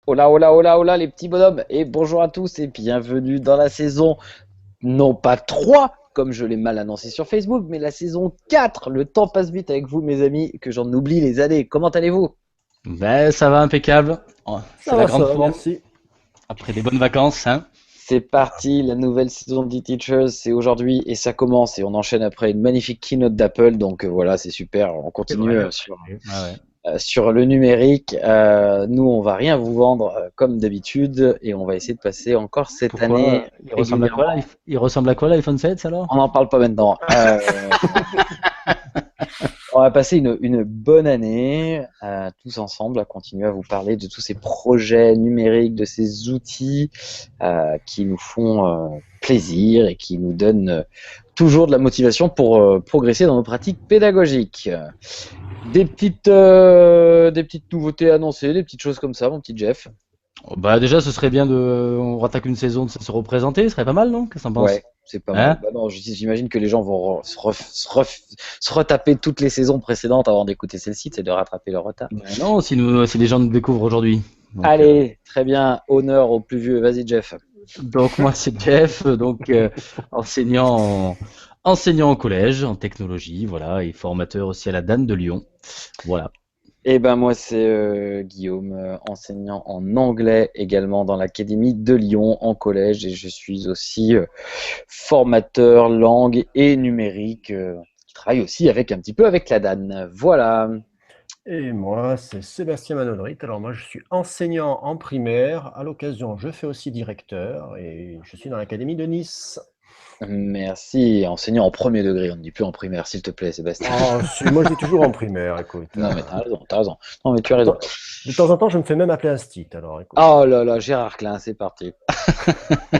Hola, hola, hola, hola les petits bonhommes et bonjour à tous et bienvenue dans la saison, non pas 3 comme je l'ai mal annoncé sur Facebook, mais la saison 4. Le temps passe vite avec vous mes amis, que j'en oublie les années. Comment allez-vous? Ben, ça va impeccable. Oh, c'est la Ça grande va, forme merci. après des bonnes vacances, hein. C'est parti, la nouvelle saison de Teachers, c'est aujourd'hui et ça commence et on enchaîne après une magnifique keynote d'Apple, donc voilà, c'est super, on C'est continue vrai. sur, Ouais, ouais. sur le numérique. Nous, on va rien vous vendre comme d'habitude et on va essayer de passer encore cette année Pourquoi? Il ressemble à régulièrement. quoi il ressemble à quoi l'iPhone 7 On alors? n'en parle pas maintenant. On va passer une bonne année tous ensemble à continuer à vous parler de tous ces projets numériques, de ces outils qui nous font plaisir et qui nous donnent toujours de la motivation pour progresser dans nos pratiques pédagogiques. Des petites nouveautés annoncées, des petites choses comme ça, mon petit Jeff. Oh, bah déjà, ce serait bien de, on rattaque une saison de se représenter, ce serait pas mal, non? Qu'est-ce que t'en penses? Ouais, c'est pas mal. Hein? Bah non, j'imagine que les gens vont se retaper toutes les saisons précédentes avant d'écouter celle-ci, c'est de rattraper leur retard. Ben non, si les gens nous découvrent aujourd'hui. Donc, Allez, très bien. Honneur au plus vieux. Vas-y, Jeff. moi c'est Jeff, enseignant enseignant au collège en technologie, voilà, et formateur aussi à la Dan de Lyon. Voilà. Eh ben moi c'est Guillaume, enseignant en anglais également dans l'Académie de Lyon en collège et je suis aussi formateur langue et numérique qui travaille aussi avec un petit peu avec la DAN. Voilà. Et moi, c'est Sébastien Manodrit. Alors moi, je suis enseignant en primaire. À l'occasion, je fais aussi directeur et je suis dans l'académie de Nice. Merci. Enseignant en premier degré, on ne dit plus en primaire, s'il te plaît, Sébastien. Oh, moi, je dis toujours en primaire, écoute. Non mais t'as raison, t'as raison. Non mais tu as De raison. temps, de temps en temps, je me fais même appeler un stit. Alors écoute. Oh là là, Gérard Klein, c'est parti.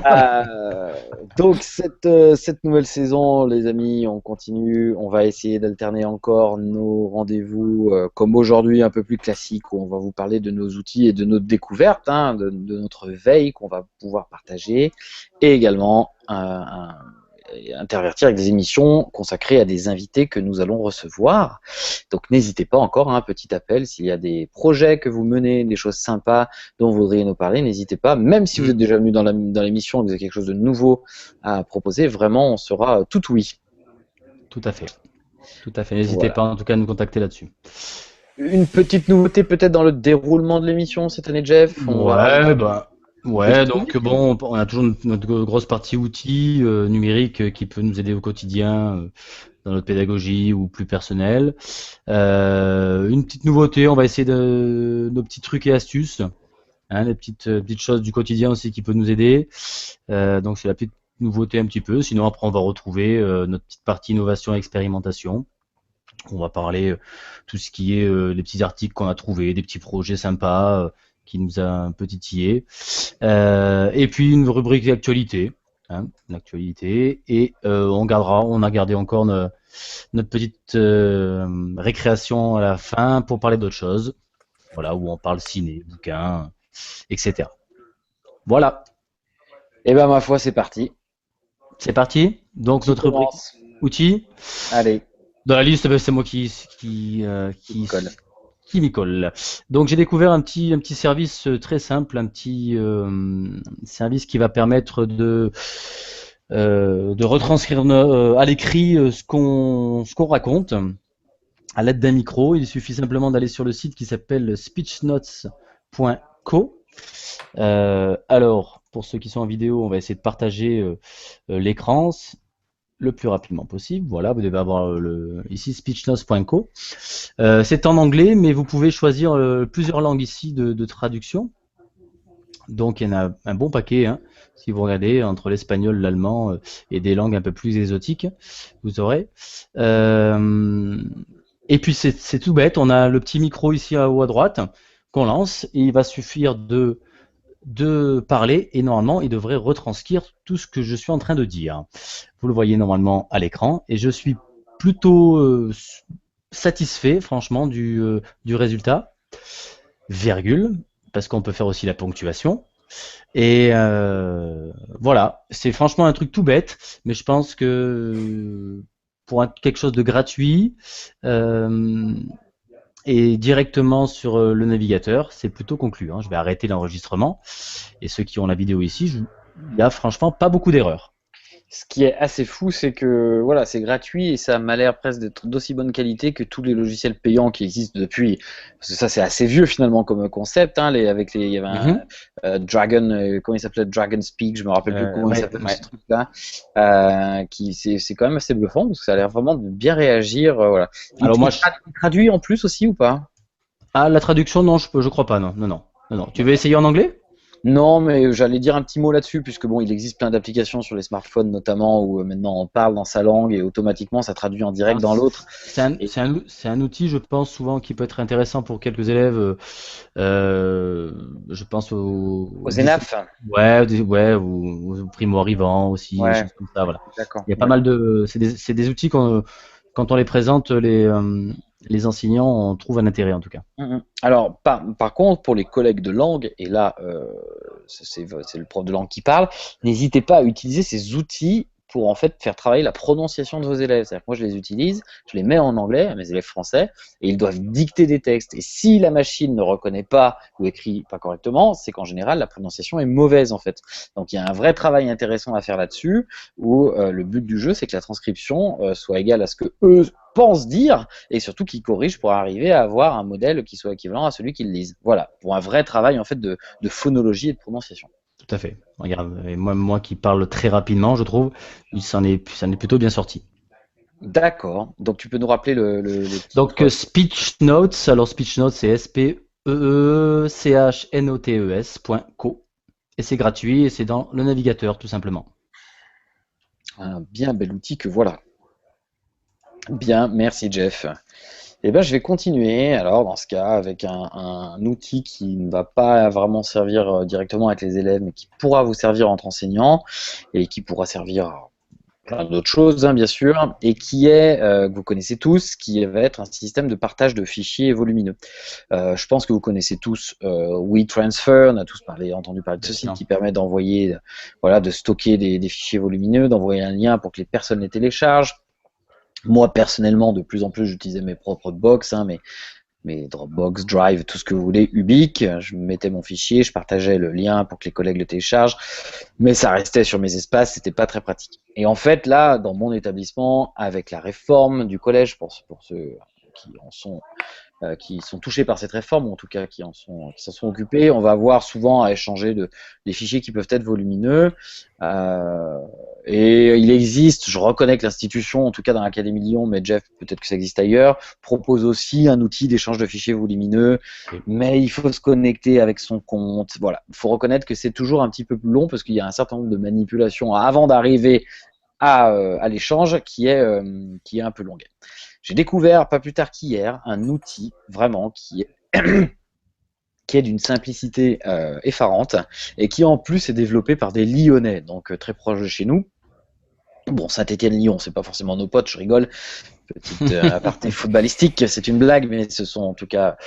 Euh, donc cette nouvelle saison, les amis, on continue. On va essayer d'alterner encore nos rendez-vous comme aujourd'hui un peu plus classiques où on va vous parler de nos outils et de notre découverte, hein, de notre veille qu'on va pouvoir partager et également intervertir avec des émissions consacrées à des invités que nous allons recevoir. Donc n'hésitez pas encore, un petit appel s'il y a des projets que vous menez, des choses sympas dont vous voudriez nous parler, n'hésitez pas. Même si vous Mm. êtes déjà venu dans l'émission et que vous avez quelque chose de nouveau à proposer, vraiment, on sera tout oui. Tout à fait. Tout à fait. N'hésitez Voilà. pas en tout cas à nous contacter là-dessus. Une petite nouveauté peut-être dans le déroulement de l'émission cette année, Jeff. On va Ouais, bah, une ouais, petite donc musique. bon, on a toujours notre grosse partie outils numériques qui peut nous aider au quotidien dans notre pédagogie ou plus personnel. Une petite nouveauté, on va essayer de nos petits trucs et astuces, hein, les petites choses du quotidien aussi qui peuvent nous aider. Donc c'est la petite nouveauté un petit peu. Sinon après on va retrouver notre petite partie innovation et expérimentation. On va parler tout ce qui est les petits articles qu'on a trouvés, des petits projets sympas qui nous a un peu titillé. Et puis une rubrique actualité, hein, l'actualité. Et on a gardé encore notre petite récréation à la fin pour parler d'autres choses. Voilà, où on parle ciné, bouquins, etc. Voilà, Eh ben, ma foi, c'est parti. c'est parti. Donc Qui notre rubrique commence? outils. Allez, Dans la liste, ben, c'est moi qui me colle. qui m'y colle. Donc j'ai découvert un petit service très simple, un petit service qui va permettre de retranscrire à l'écrit ce qu'on raconte à l'aide d'un micro. Il suffit simplement d'aller sur le site qui s'appelle speechnotes.co. Alors, pour ceux qui sont en vidéo, on va essayer de partager l'écran le plus rapidement possible. Voilà, vous devez avoir ici speechnotes.co. C'est en anglais, mais vous pouvez choisir plusieurs langues ici de traduction. Donc il y en a un bon paquet, hein. Si vous regardez entre l'espagnol, l'allemand et des langues un peu plus exotiques, vous aurez. Euh, et puis c'est tout bête, on a le petit micro ici à haut à droite qu'on lance et il va suffire de parler et normalement il devrait retranscrire tout ce que je suis en train de dire. Vous le voyez normalement à l'écran et je suis plutôt satisfait franchement du résultat. Virgule, parce qu'on peut faire aussi la ponctuation. Et voilà, c'est franchement un truc tout bête, mais je pense que pour quelque chose de gratuit, euh, et directement sur le navigateur, c'est plutôt conclu. Hein. Je vais arrêter l'enregistrement. Et ceux qui ont la vidéo ici, il n'y a franchement pas beaucoup d'erreurs. Ce qui est assez fou, c'est que voilà, c'est gratuit et ça m'a l'air presque d'être d'aussi bonne qualité que tous les logiciels payants qui existent depuis. Parce que ça, c'est assez vieux finalement comme concept. Hein, il y avait un Dragon, comment il s'appelait, Dragon Speak, je me rappelle plus comment il s'appelle ce truc-là. C'est quand même assez bluffant parce que ça a l'air vraiment de bien réagir. Voilà. Alors moi, traduit en plus aussi ou pas? Ah, la traduction, non, je crois pas, non. Tu veux essayer en anglais? Non, mais j'allais dire un petit mot là-dessus, puisque bon, il existe plein d'applications sur les smartphones notamment où maintenant on parle dans sa langue et automatiquement ça traduit en direct dans l'autre. C'est un outil, je pense, souvent qui peut être intéressant pour quelques élèves. Je pense aux ENAF. Ouais, ou aux primo-arrivants aussi, des choses comme ça, voilà. D'accord. Il y a pas mal de. C'est des outils quand on les présente, les enseignants, on trouve un intérêt en tout cas. Alors, par contre, pour les collègues de langue, et là, c'est le prof de langue qui parle, n'hésitez pas à utiliser ces outils pour en fait faire travailler la prononciation de vos élèves. C'est-à-dire que moi, je les utilise, je les mets en anglais à mes élèves français, et ils doivent dicter des textes. Et si la machine ne reconnaît pas ou écrit pas correctement, c'est qu'en général, la prononciation est mauvaise en fait. Donc, il y a un vrai travail intéressant à faire là-dessus, où le but du jeu, c'est que la transcription soit égale à ce que eux pensent dire, et surtout qu'ils corrigent pour arriver à avoir un modèle qui soit équivalent à celui qu'ils lisent. Voilà, pour un vrai travail en fait de phonologie et de prononciation. Tout à fait. Regarde, et moi qui parle très rapidement, je trouve, ça en est plutôt bien sorti. D'accord. Donc tu peux nous rappeler le Donc Speech Notes, alors Speech Notes c'est SPEECHNOTES.co et c'est gratuit et c'est dans le navigateur tout simplement. Un bien bel outil que voilà. Bien, merci Jeff. Eh ben, je vais continuer alors dans ce cas avec un outil qui ne va pas vraiment servir directement avec les élèves, mais qui pourra vous servir entre enseignants et qui pourra servir à plein d'autres choses, hein, bien sûr, et qui est, que vous connaissez tous, qui va être un système de partage de fichiers volumineux. Je pense que vous connaissez tous WeTransfer, on a tous entendu parler de ce site qui permet d'envoyer, voilà, de stocker des fichiers volumineux, d'envoyer un lien pour que les personnes les téléchargent. Moi, personnellement, de plus en plus, j'utilisais mes propres box, hein, mes Dropbox, Drive, tout ce que vous voulez, Ubique. Je mettais mon fichier, je partageais le lien pour que les collègues le téléchargent, mais ça restait sur mes espaces, c'était pas très pratique. Et en fait, là, dans mon établissement, avec la réforme du collège, pour ceux qui sont touchés par cette réforme, ou en tout cas qui s'en sont occupés, on va avoir souvent à échanger des fichiers qui peuvent être volumineux. Et il existe, je reconnais que l'institution, en tout cas dans l'Académie Lyon, mais Jeff, peut-être que ça existe ailleurs, propose aussi un outil d'échange de fichiers volumineux, mais il faut se connecter avec son compte. Voilà, il faut reconnaître que c'est toujours un petit peu plus long parce qu'il y a un certain nombre de manipulations avant d'arriver à l'échange qui est un peu longue. J'ai découvert, pas plus tard qu'hier, un outil vraiment qui est d'une simplicité effarante et qui en plus est développé par des Lyonnais, donc très proches de chez nous. Bon, Saint-Étienne-Lyon, c'est pas forcément nos potes, je rigole. Petite aparté footballistique, c'est une blague, mais ce sont en tout cas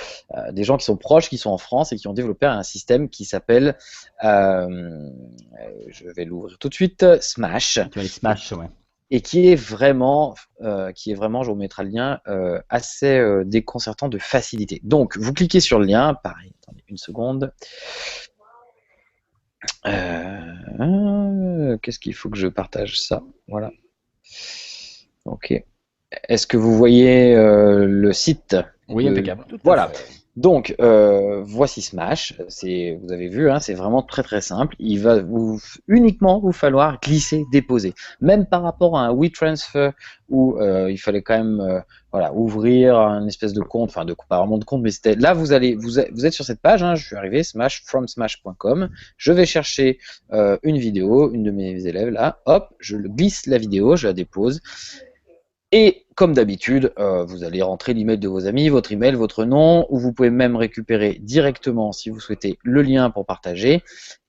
des gens qui sont proches, qui sont en France et qui ont développé un système qui s'appelle, je vais l'ouvrir tout de suite, Smash. Smash, ouais. Et qui est vraiment, je vous mettrai le lien, assez déconcertant de facilité. Donc, vous cliquez sur le lien, pareil, attendez une seconde. Qu'est-ce qu'il faut que je partage ça? Voilà. Ok. Est-ce que vous voyez le site? Oui, impeccable. Voilà. Donc, voici Smash. Vous avez vu, hein, c'est vraiment très très simple. Il va uniquement vous falloir glisser, déposer. Même par rapport à un WeTransfer où il fallait quand même ouvrir un espèce de compte, enfin pas vraiment de compte, mais c'était là vous êtes sur cette page. Hein, je suis arrivé fromsmash.com. Je vais chercher une vidéo, une de mes élèves là. Hop, je glisse la vidéo, je la dépose. Et comme d'habitude, vous allez rentrer l'email de vos amis, votre email, votre nom, ou vous pouvez même récupérer directement, si vous souhaitez, le lien pour partager.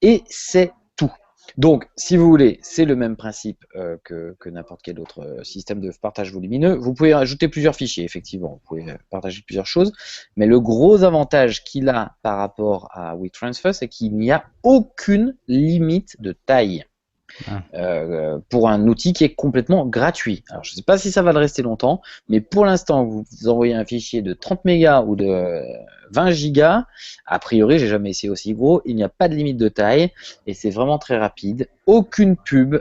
Et c'est tout. Donc, si vous voulez, c'est le même principe que n'importe quel autre système de partage volumineux. Vous pouvez ajouter plusieurs fichiers, effectivement. Vous pouvez partager plusieurs choses. Mais le gros avantage qu'il a par rapport à WeTransfer, c'est qu'il n'y a aucune limite de taille. pour un outil qui est complètement gratuit. Alors, je ne sais pas si ça va le rester longtemps, mais pour l'instant, vous envoyez un fichier de 30 mégas ou de 20 gigas. A priori, j'ai jamais essayé aussi gros. Il n'y a pas de limite de taille et c'est vraiment très rapide. Aucune pub.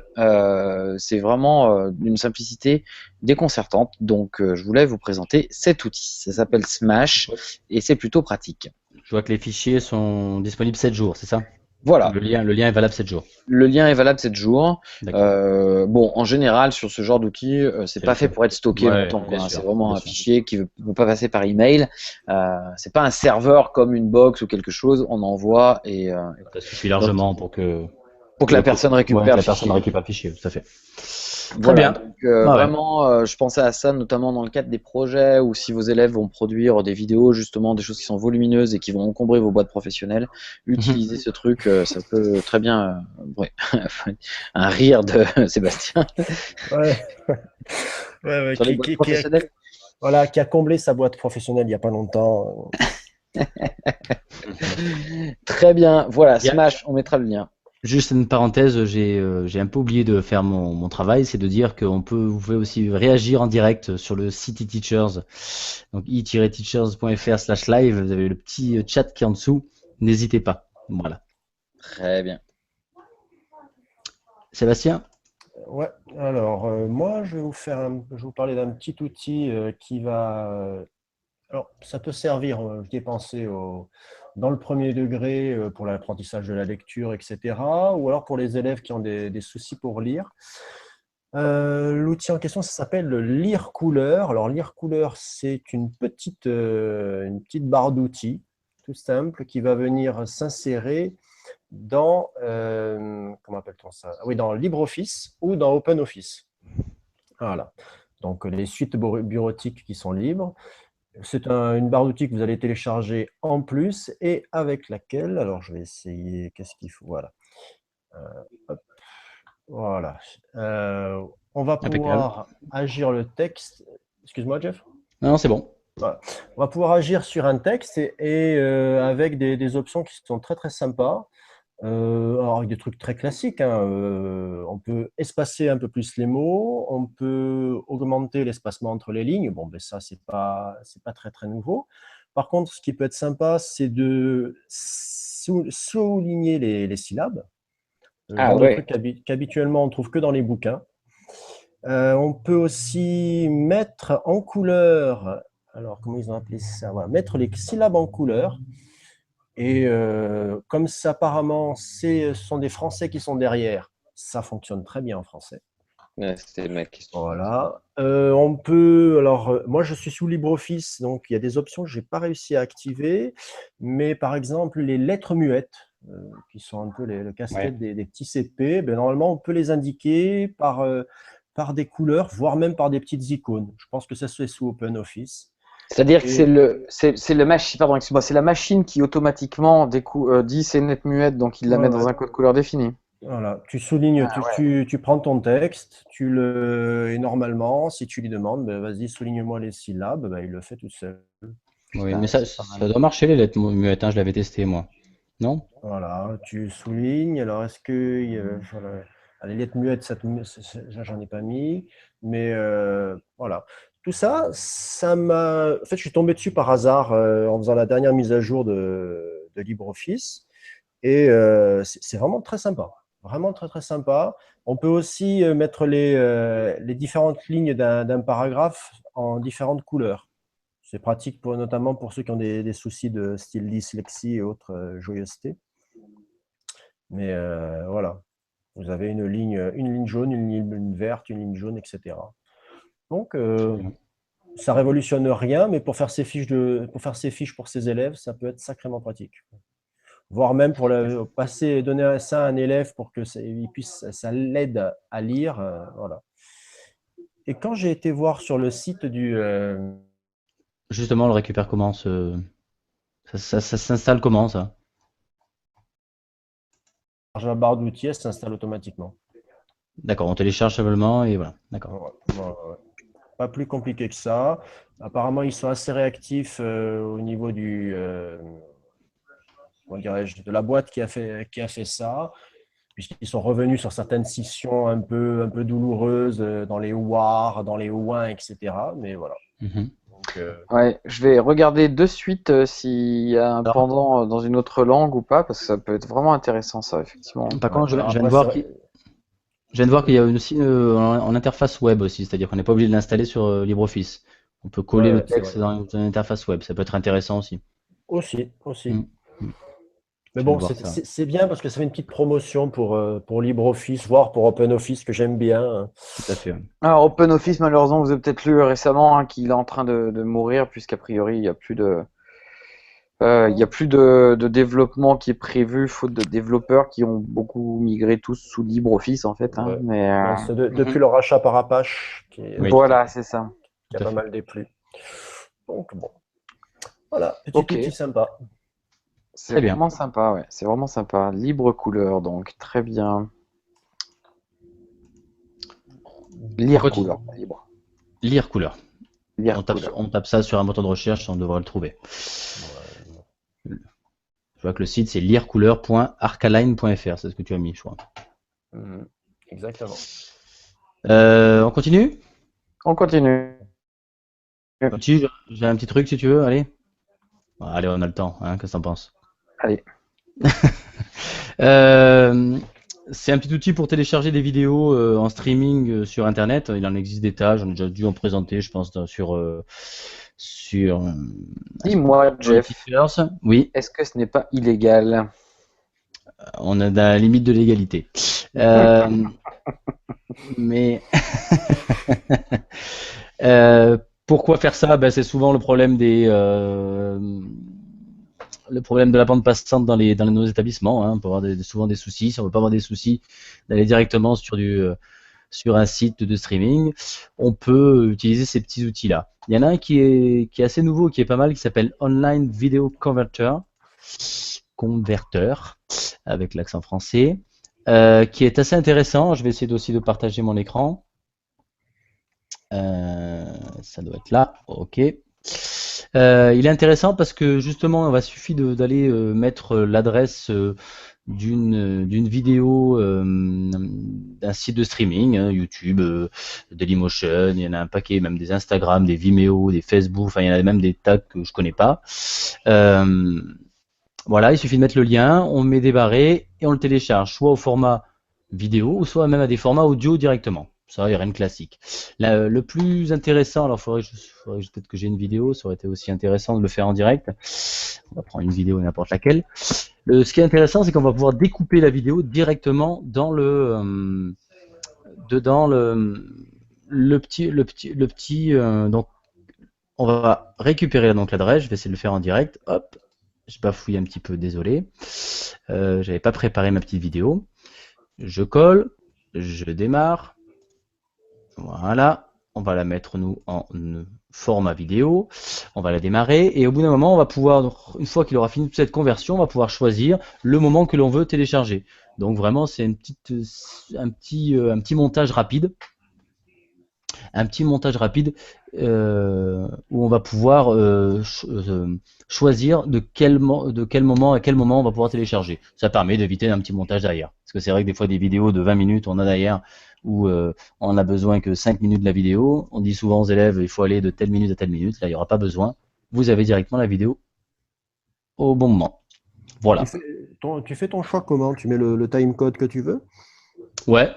C'est vraiment d'une simplicité déconcertante. Donc, je voulais vous présenter cet outil. Ça s'appelle Smash et c'est plutôt pratique. Je vois que les fichiers sont disponibles 7 jours, c'est ça? Voilà. Le lien est valable 7 jours. Le lien est valable 7 jours. D'accord. Bon, en général, sur ce genre d'outil, c'est pas fait pour être stocké Ouais, longtemps, quoi, bien hein. sûr, C'est vraiment bien un sûr. fichier qui ne peut pas passer par email. C'est pas un serveur comme une box ou quelque chose. On envoie et Ça suffit donc, largement pour que la personne récupère que le la personne fichier. récupère le fichier, tout à fait. Très Voilà, bien. donc Ah ouais. vraiment, je pensais à ça notamment dans le cadre des projets ou si vos élèves vont produire des vidéos, justement, des choses qui sont volumineuses et qui vont encombrer vos boîtes professionnelles. Utiliser ce truc, ça peut très bien, ouais, un rire de Sébastien Ouais. Ouais, sur les boîtes professionnelles. voilà, qui a comblé sa boîte professionnelle il n'y a pas longtemps. Très bien, voilà, Il y a Smash, on mettra le lien. juste une parenthèse, j'ai un peu oublié de faire mon travail, c'est de dire vous pouvez aussi réagir en direct sur le site eTeachers, donc i-teachers.fr/live, vous avez le petit chat qui est en dessous, n'hésitez pas. Voilà. Très bien. Sébastien? Ouais, alors moi je vais je vais vous parler d'un petit outil qui va. Alors, ça peut servir, j'y ai pensé dans le premier degré pour l'apprentissage de la lecture, etc. Ou alors pour les élèves qui ont des soucis pour lire. L'outil en question, ça s'appelle le Lire Couleur. Alors, Lire Couleur, c'est une petite barre d'outils, tout simple, qui va venir s'insérer dans, comment appelle-t-on ça? Ah oui, dans LibreOffice ou dans OpenOffice. Voilà. Donc, les suites bureautiques qui sont libres. C'est une barre d'outils que vous allez télécharger en plus et avec laquelle, alors je vais essayer, qu'est-ce qu'il faut? Voilà. Hop, voilà. On va Impeccable. pouvoir agir le texte. Excuse-moi, Jeff. Non, c'est bon. Voilà. On va pouvoir agir sur un texte avec des options qui sont très très sympas. Alors avec des trucs très classiques, hein. On peut espacer un peu plus les mots, on peut augmenter l'espacement entre les lignes. Bon, ben ça, c'est pas très très nouveau. Par contre, ce qui peut être sympa, c'est de souligner les syllabes, le Ah genre de ouais, truc qu'habituellement on trouve que dans les bouquins. On peut aussi mettre en couleur, alors comment ils ont appelé ça? Voilà, mettre les syllabes en couleur. Et comme ça, apparemment, ce sont des Français qui sont derrière, ça fonctionne très bien en français. ouais, c'était le mec. Voilà. On peut, alors, moi je suis sous LibreOffice, donc il y a des options que je n'ai pas réussi à activer, mais par exemple, les lettres muettes, qui sont un peu le casse-tête Ouais. des petits CP, ben, normalement, on peut les indiquer par des couleurs, voire même par des petites icônes. Je pense que ça se fait sous OpenOffice. C'est-à-dire que Et c'est le machine, pardon, excuse-moi, c'est la machine qui automatiquement dit c'est net muette, donc il la ouais, met dans ouais. un code couleur défini. Voilà, tu soulignes, tu prends ton texte, et normalement, si tu lui demandes, ben, vas-y, souligne-moi les syllabes, ben, il le fait tout seul. Oui, mais Ah, ça, c'est pas mal. ça doit marcher les lettres muettes, hein, je l'avais testé moi. Non? Voilà, tu soulignes. Alors, est-ce que voilà, les lettres muettes, j'en ai pas mis, mais voilà. Tout ça, ça m'a. En fait, je suis tombé dessus par hasard en faisant la dernière mise à jour de LibreOffice. Et c'est vraiment très sympa. Vraiment très, très sympa. On peut aussi mettre les différentes lignes d'un paragraphe en différentes couleurs. C'est pratique notamment pour ceux qui ont des soucis de style dyslexie et autres joyeusetés. Mais voilà, vous avez une ligne jaune, une ligne verte, une ligne jaune, etc. Donc, Très bien. ça révolutionne rien, mais pour faire ses fiches pour ses élèves, ça peut être sacrément pratique. Voire même pour donner ça à un élève pour que ça l'aide à lire. Voilà. Et quand j'ai été voir sur le site Justement, on le récupère comment ça s'installe comment ça? la barre d'outils, elle s'installe automatiquement. D'accord, on télécharge simplement et voilà. D'accord. Ouais, ouais, ouais. Pas plus compliqué que ça. Apparemment, ils sont assez réactifs au niveau comment dirais-je, de la boîte qui a fait ça. puisqu'ils sont revenus sur certaines scissions un peu douloureuses dans les War, dans les Ouin, etc. Mais voilà. Donc, Ouais, je vais regarder de suite s'il y a un pendant dans une autre langue ou pas, parce que ça peut être vraiment intéressant, ça, effectivement. Par contre, je alors viens de après, voir c'est qu'il vrai- je viens de voir qu'il y a aussi en interface web aussi, c'est-à-dire qu'on n'est pas obligé de l'installer sur LibreOffice. On peut coller le ouais, c'est vrai. texte dans une interface web, ça peut être intéressant aussi. Aussi. Mm, mm. Mais Je viens de bon, voir ça. c'est bien parce que ça fait une petite promotion pour LibreOffice, voire pour OpenOffice que j'aime bien, hein. Tout à fait. Ouais. Alors, OpenOffice, malheureusement, vous avez peut-être lu récemment qu'il est en train de mourir, puisqu'a priori, il n'y a plus de développement qui est prévu, faute de développeurs qui ont beaucoup migré tous sous LibreOffice, en fait. Ouais. Mais Ouais, c'est depuis le rachat par Apache Oui, voilà, c'est ça. qui a tout à pas fait. mal déplu. Donc bon, voilà, petit Ok, outil sympa. c'est Très bien. vraiment sympa, ouais. C'est vraiment sympa. Libre couleur, donc très bien. On Lire continue. couleur, libre. Lire couleur. Lire couleur. On tape ça sur un moteur de recherche, on devra le trouver. Je vois que le site c'est lirecouleur.arcaline.fr, c'est ce que tu as mis, je crois. Mhm. Exactement. On continue? On continue. Petit, j'ai un petit truc si tu veux, allez. Allez, on a le temps, hein, qu'est-ce que t'en penses? Allez. C'est un petit outil pour télécharger des vidéos en streaming sur Internet. Il en existe des tas, j'en ai déjà dû en présenter, je pense, sur Dis-moi, Jeff, Teachers. Oui, est-ce que ce n'est pas illégal? on est dans la limite de l'égalité. Mais pourquoi faire ça? Ben, c'est souvent le problème le problème de la bande passante dans nos établissements. Hein. On peut avoir souvent des soucis. Si on ne veut pas avoir des soucis, d'aller directement sur un site de streaming, on peut utiliser ces petits outils-là. Il y en a un qui est assez nouveau, qui est pas mal, qui s'appelle Online Video Converter, avec l'accent français, qui est assez intéressant. Je vais essayer aussi de partager mon écran. Ça doit être là, ok. Il est intéressant parce que justement, il va suffire d'aller mettre l'adresse d'une vidéo d'un site de streaming, hein, YouTube, Dailymotion, il y en a un paquet, même des Instagram, des Vimeo, des Facebook, enfin il y en a même des tags que je connais pas. Voilà, il suffit de mettre le lien, on met des barrés et on le télécharge, soit au format vidéo, ou soit même à des formats audio directement. Ça, il n'y a rien de classique. Le plus intéressant, alors faudrait peut-être que j'ai une vidéo, ça aurait été aussi intéressant de le faire en direct. On va prendre une vidéo n'importe laquelle. Ce qui est intéressant, c'est qu'on va pouvoir découper la vidéo directement dans dedans le petit. Donc, on va récupérer donc l'adresse. Je vais essayer de le faire en direct. Hop, je bafouille un petit peu, désolé. J'avais pas préparé ma petite vidéo. Je colle, je démarre. Voilà, on va la mettre nous en format vidéo, on va la démarrer et au bout d'un moment on va pouvoir, une fois qu'il aura fini toute cette conversion, on va pouvoir choisir le moment que l'on veut télécharger. Donc vraiment c'est un petit montage rapide. Un petit montage rapide où on va pouvoir choisir de quel moment à quel moment on va pouvoir télécharger. Ça permet d'éviter un petit montage derrière. Parce que c'est vrai que des fois des vidéos de 20 minutes on a derrière où on n'a besoin que 5 minutes de la vidéo. On dit souvent aux élèves il faut aller de telle minute à telle minute. Là il n'y aura pas besoin. Vous avez directement la vidéo au bon moment. Voilà. Tu fais ton choix comment? Tu mets le timecode que tu veux? Ouais.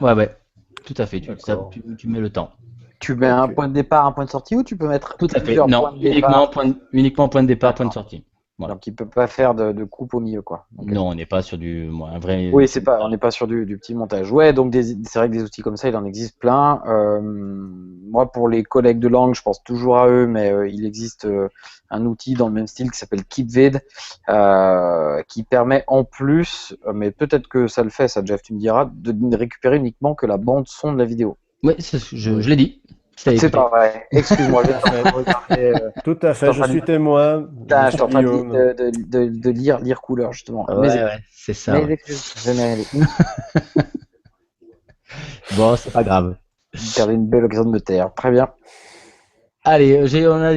Tout à fait. Tu mets le temps. Tu mets un point de départ, un point de sortie, ou tu peux mettre Tout à fait. plusieurs Non, points de départ? uniquement point de départ, point de sortie. Voilà. Donc il peut pas faire de coupe au milieu, quoi. Ok. Non, on n'est pas sur un vrai. Oui, on n'est pas sur du petit montage. Ouais, donc c'est vrai que des outils comme ça, il en existe plein. Moi, pour les collègues de langue, je pense toujours à eux, mais il existe un outil dans le même style qui s'appelle Keepvid, qui permet en plus, mais peut-être que ça le fait, ça, Jeff, tu me diras, de récupérer uniquement que la bande son de la vidéo. Oui, je l'ai dit. C'est pas vrai. Excuse-moi, Tout à fait, je suis témoin. je suis en train de lire couleur, justement. Ouais, c'est ça. Mais excuses, je n'ai rien dit. Bon, c'est pas grave. J'avais une belle occasion de me taire. Très bien. Allez, on a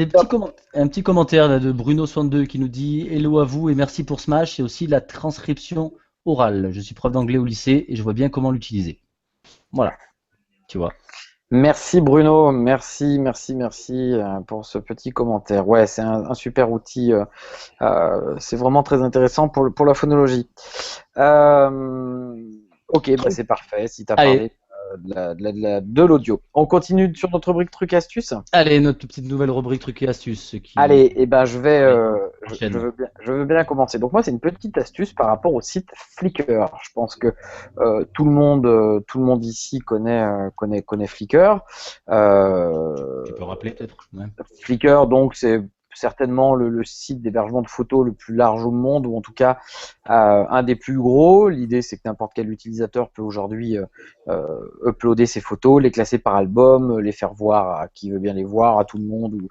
un petit commentaire là, de Bruno62 qui nous dit hello à vous et merci pour Smash et aussi la transcription oral. Je suis prof d'anglais au lycée et je vois bien comment l'utiliser. Voilà, tu vois. Merci Bruno, merci pour ce petit commentaire. Ouais, c'est un super outil. C'est vraiment très intéressant pour la phonologie. Ok, bah c'est parfait. Si tu as Allez. parlé de l'audio. On continue sur notre rubrique trucs astuces. Allez, notre petite nouvelle rubrique trucs et astuces. Allez, et ben je vais, Enchaîne. je veux bien commencer. Donc moi, c'est une petite astuce par rapport au site Flickr. Je pense que tout le monde ici connaît Flickr. Tu peux rappeler peut-être? Ouais. Flickr, donc c'est certainement le site d'hébergement de photos le plus large au monde, ou en tout cas un des plus gros. L'idée, c'est que n'importe quel utilisateur peut aujourd'hui uploader ses photos, les classer par album, les faire voir à qui veut bien les voir, à tout le monde, ou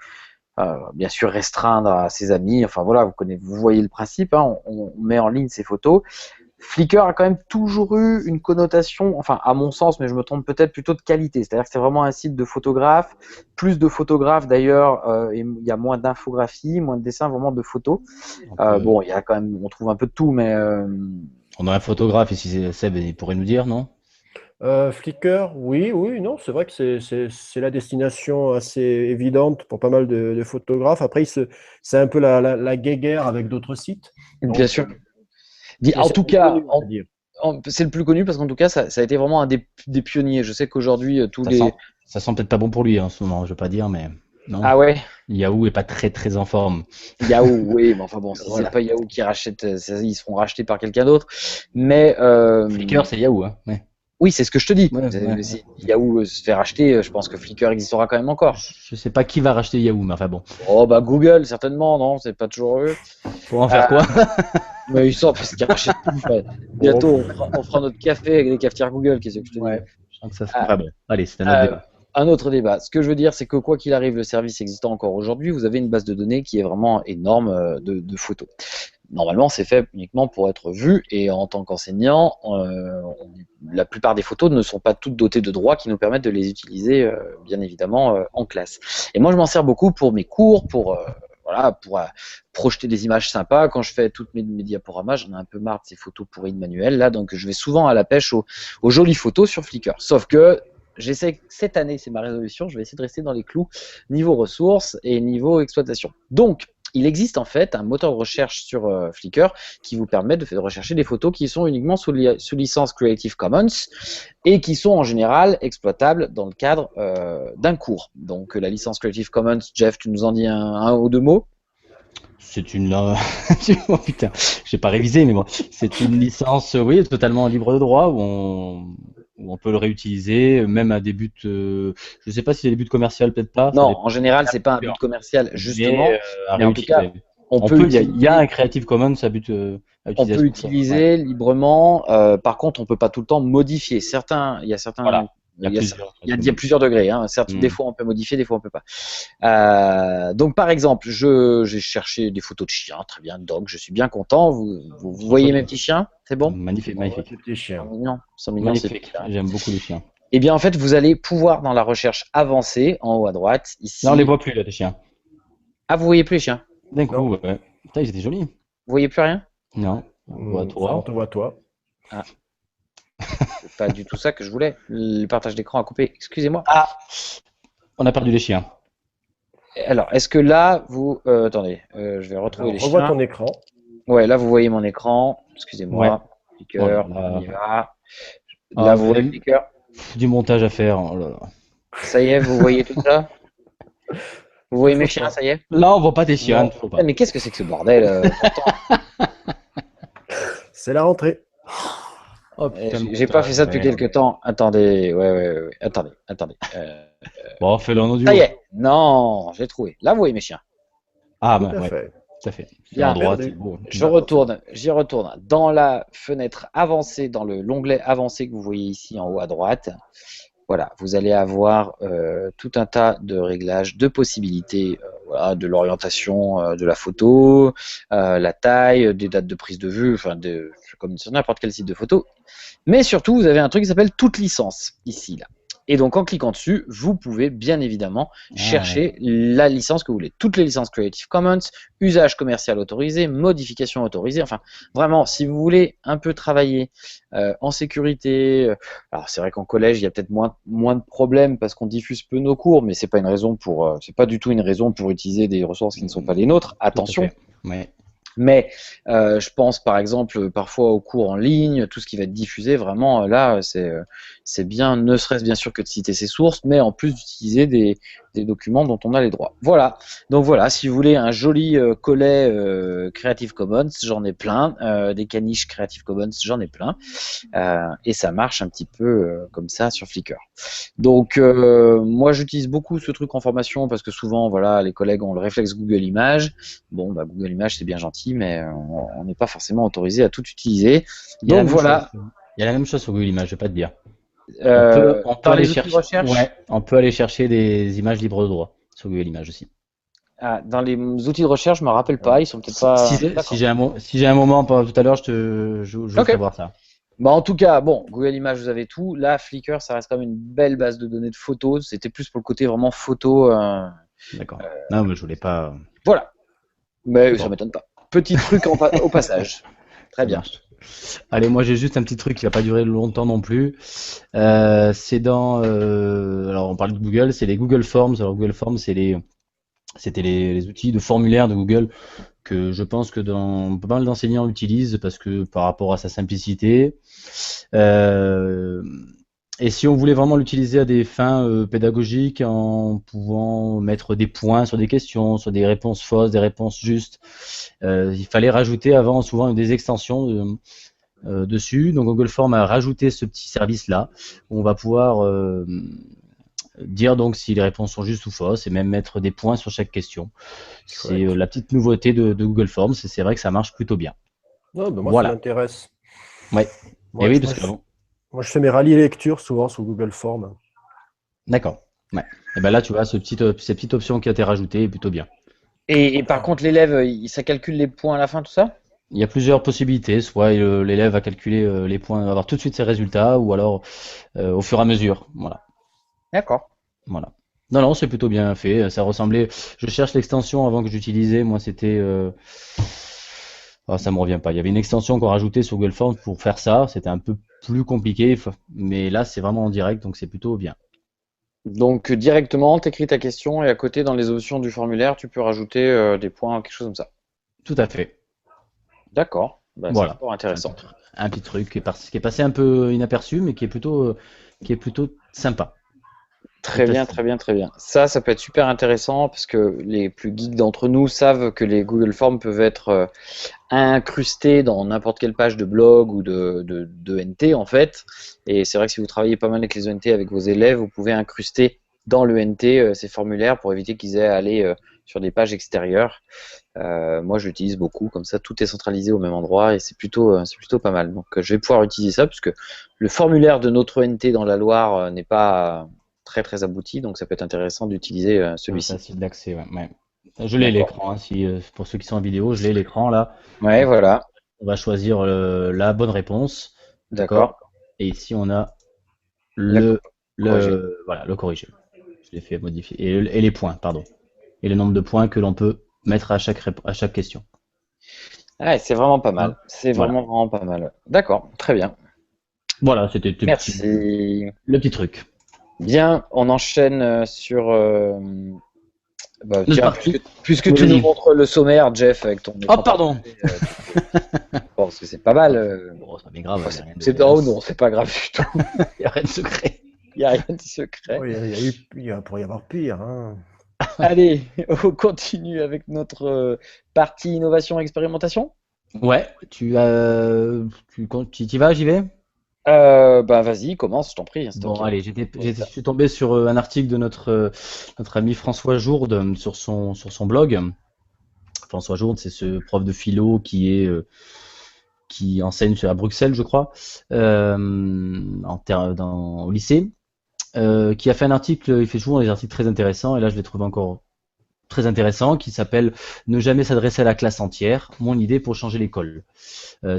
bien sûr restreindre à ses amis. Enfin voilà, vous voyez le principe, hein, on met en ligne ses photos. Flickr a quand même toujours eu une connotation, enfin à mon sens, mais je me trompe peut-être, plutôt de qualité. C'est-à-dire que c'est vraiment un site de photographes, plus de photographes d'ailleurs, et il y a moins d'infographie, moins de dessins, vraiment de photos. Bon, il y a quand même, on trouve un peu de tout, mais on a un photographe ici, Seb, il pourrait nous dire, non? Flickr, oui, non, c'est vrai que c'est la destination assez évidente pour pas mal de photographes. Après, c'est un peu la guéguerre avec d'autres sites. Donc, bien sûr. En tout cas, c'est le plus connu parce qu'en tout cas, ça a été vraiment un des pionniers. Je sais qu'aujourd'hui, ça sent peut-être pas bon pour lui en ce moment, je veux pas dire, mais non. Ah ouais. Yahoo est pas très en forme. Yahoo, oui, mais enfin bon, si Voilà. c'est pas Yahoo qui rachète, ils seront rachetés par quelqu'un d'autre. Mais Flickr, c'est Yahoo, hein. Ouais. Oui, c'est ce que je te dis. Ouais. Si Yahoo se fait racheter, je pense que Flickr existera quand même encore. Je sais pas qui va racheter Yahoo, mais enfin bon. Oh bah Google, certainement, non, c'est pas toujours eux. Pour en faire quoi? Mais ils sont parce qu'ils rachètent tout. Bientôt, on fera notre café avec des cafetières Google, qu'est-ce que je te dis. Je sens que ça enfin bon, allez, c'est un autre débat. Un autre débat. Ce que je veux dire, c'est que quoi qu'il arrive, le service existant encore aujourd'hui, vous avez une base de données qui est vraiment énorme de photos. Normalement, c'est fait uniquement pour être vu, et en tant qu'enseignant, la plupart des photos ne sont pas toutes dotées de droits qui nous permettent de les utiliser, bien évidemment, en classe. Et moi, je m'en sers beaucoup pour mes cours, pour projeter des images sympas. Quand je fais toutes mes diaporamas, j'en ai un peu marre de ces photos pourries de manuel, là, donc je vais souvent à la pêche aux jolies photos sur Flickr. Sauf que j'essaie, cette année, c'est ma résolution, je vais essayer de rester dans les clous niveau ressources et niveau exploitation. Donc, il existe en fait un moteur de recherche sur Flickr qui vous permet de rechercher des photos qui sont uniquement sous licence Creative Commons et qui sont en général exploitables dans le cadre d'un cours. Donc la licence Creative Commons, Jeff, tu nous en dis un ou deux mots? C'est une oh putain, j'ai pas révisé mais bon, c'est une licence oui, totalement libre de droit où on peut le réutiliser même à des buts je sais pas si c'est des buts commerciaux, peut-être pas. Non, en général, c'est pas un but commercial justement, mais en tout cas, il y a un Creative Commons à but à on peut utiliser librement. Par contre, on peut pas tout le temps modifier. Il y a certains voilà. Il y a plusieurs degrés. Hein. Certes, des fois on peut modifier, des fois on peut pas. Donc par exemple, j'ai cherché des photos de chiens, très bien, dog, je suis bien content. Vous voyez mes petits chiens, c'est bon? Magnifique. Petits chiens. Sont mignons, magnifique. J'aime beaucoup les chiens. Eh bien en fait, vous allez pouvoir dans la recherche avancée, en haut à droite, ici. Non, on les voit plus là, les chiens. Ah, vous voyez plus les chiens? D'un coup, ouais. Putain, ils étaient jolis. Vous voyez plus rien? Non. On te voit toi. Ah. C'est pas du tout ça que je voulais. Le partage d'écran a coupé. Excusez-moi. Ah, on a perdu les chiens. Alors, est-ce que là, vous... attendez, je vais retrouver les chiens. Revois ton écran. Ouais, là, vous voyez mon écran. Excusez-moi. Flickr, on y va. Là, vous voyez Flickr. Du montage à faire. Oh là là. Ça y est, vous voyez tout ça? Vous voyez mes chiens, ça y est? Là, on voit pas tes chiens. Pas. Mais qu'est-ce que c'est que ce bordel C'est la rentrée. Oh, j'ai pas fait ça depuis quelques temps. Attendez, ouais. Attendez. Bon, fais-le en audio. Ça y est. Non, j'ai trouvé. Là, vous voyez mes chiens. Ah, bah, ouais. Tout à fait. Bien, à droite, c'est beau. J'y retourne. Dans la fenêtre avancée, dans l'onglet avancé que vous voyez ici en haut à droite, voilà, vous allez avoir tout un tas de réglages, de possibilités, de l'orientation de la photo, la taille, des dates de prise de vue, enfin, comme sur n'importe quel site de photo. Mais surtout, vous avez un truc qui s'appelle toute licence, ici, là. Et donc en cliquant dessus, vous pouvez bien évidemment chercher ouais. la licence que vous voulez. Toutes les licences Creative Commons, usage commercial autorisé, modification autorisée. Enfin, vraiment, si vous voulez un peu travailler en sécurité, alors c'est vrai qu'en collège il y a peut-être moins de problèmes parce qu'on diffuse peu nos cours, mais c'est pas une raison pour, c'est pas du tout une raison pour utiliser des ressources qui ne sont pas les nôtres. Tout à Attention. fait. Ouais. Mais je pense par exemple parfois aux cours en ligne, tout ce qui va être diffusé, vraiment là c'est bien, ne serait-ce bien sûr que de citer ses sources, mais en plus d'utiliser des documents dont on a les droits. Voilà, donc voilà, si vous voulez un joli collet Creative Commons, j'en ai plein, des caniches Creative Commons, j'en ai plein, et ça marche un petit peu comme ça sur Flickr. Donc moi j'utilise beaucoup ce truc en formation parce que souvent voilà les collègues ont le réflexe Google Images. Bon bah Google Images c'est bien gentil mais on n'est pas forcément autorisé à tout utiliser. Il y a la Donc même voilà. chose. Il y a la même chose sur Google Images, je vais pas te dire. On peut Dans aller les outils de chercher. recherche, Ouais, on peut aller chercher des images libres de droit sur Google Images aussi. dans les outils de recherche, je me rappelle pas, ils sont peut-être Si, pas. si D'accord. j'ai un moment tout à l'heure, je vous Ok. ferai voir ça. Bah en tout cas, bon, Google Images, vous avez tout. Là, Flickr, ça reste quand même une belle base de données de photos. C'était plus pour le côté vraiment photo. D'accord. Non, mais je voulais pas. Voilà. Mais ça Bon, m'étonne pas. Petit truc au passage. Très ça bien. marche. Allez, moi j'ai juste un petit truc qui va pas durer longtemps non plus. C'est dans. Alors on parle de Google, c'est les Google Forms. Alors Google Forms, c'était les outils de formulaire de Google que je pense que pas mal d'enseignants l'utilisent parce que par rapport à sa simplicité. Et si on voulait vraiment l'utiliser à des fins pédagogiques, en pouvant mettre des points sur des questions, sur des réponses fausses, des réponses justes, il fallait rajouter avant souvent des extensions dessus. Donc Google Form a rajouté ce petit service-là où on va pouvoir dire donc si les réponses sont justes ou fausses et même mettre des points sur chaque question. C'est la petite nouveauté de Google Forms et c'est vrai que ça marche plutôt bien. Non, ben moi, ça Voilà. m'intéresse. Ouais. Moi, Et oui, je, parce moi, que je- moi, je fais mes rallyes lecture souvent sur Google Form. d'accord. Ouais. Et ben là, tu vois, cette petite option qui a été rajoutée est plutôt bien. Et par contre, l'élève, ça calcule les points à la fin, tout ça? Il y a plusieurs possibilités, soit l'élève va calculer les points, va avoir tout de suite ses résultats, ou alors au fur et à mesure. Voilà. D'accord. Voilà. Non, non, c'est plutôt bien fait. Ça ressemblait. Je cherche l'extension avant que j'utilisais. Moi, c'était. Ça me revient pas. Il y avait une extension qu'on rajoutait sur Google Forms pour faire ça. C'était un peu plus compliqué, mais là, c'est vraiment en direct, donc c'est plutôt bien. Donc directement, tu écris ta question et à côté, dans les options du formulaire, tu peux rajouter des points, quelque chose comme ça. Tout à fait. D'accord. Bah, c'est Voilà. fort C'est intéressant. un petit truc qui est passé un peu inaperçu, mais qui est plutôt sympa. Très bien, Facile. très bien, très bien. Ça peut être super intéressant parce que les plus geeks d'entre nous savent que les Google Forms peuvent être incrustés dans n'importe quelle page de blog ou de NT en fait. Et c'est vrai que si vous travaillez pas mal avec les NT avec vos élèves, vous pouvez incruster dans le NT ces formulaires pour éviter qu'ils aient à aller sur des pages extérieures. Moi, je l'utilise beaucoup, comme ça, tout est centralisé au même endroit et c'est plutôt pas mal. Donc, je vais pouvoir utiliser ça puisque le formulaire de notre NT dans la Loire n'est pas très très abouti, donc ça peut être intéressant d'utiliser celui-ci. Facile d'accès, ouais. Ouais. Je l'ai D'accord. l'écran, hein, pour ceux qui sont en vidéo, je l'ai l'écran là. Ouais, Donc, voilà. on va choisir la bonne réponse, D'accord. d'accord? Et ici on a La le, corriger. voilà, le corrigé. Je l'ai fait modifier. Et les points, pardon. Et le nombre de points que l'on peut mettre à chaque question. Ouais, c'est vraiment pas Hein. mal. C'est Voilà. vraiment pas mal. D'accord, très bien. Voilà, c'était Merci. le petit truc. Bien, on enchaîne sur. Bah, C'est tiens, parti. puisque tu nous Vas-y. montres le sommaire, Jeff, avec ton Oh, écran pardon. partagé, bon, parce que c'est pas mal. Bon, c'est pas bien grave, Enfin, il n'y a rien oh non, c'est pas grave du tout. y a rien de secret. Il n'y a rien de secret. Oh, il pourrait y avoir pire, hein. Allez, on continue avec notre partie innovation et expérimentation. Ouais, tu y vas, j'y vais? Bah vas-y, commence, je t'en prie, c'est toi Bon, qui as allez, je suis tombé sur un article de notre ami François Jourde sur son blog. François Jourde, c'est ce prof de philo qui enseigne à Bruxelles, je crois, au lycée, qui a fait un article. Il fait souvent des articles très intéressants, et là, je l'ai trouvé encore très intéressant, qui s'appelle Ne jamais s'adresser à la classe entière, mon idée pour changer l'école.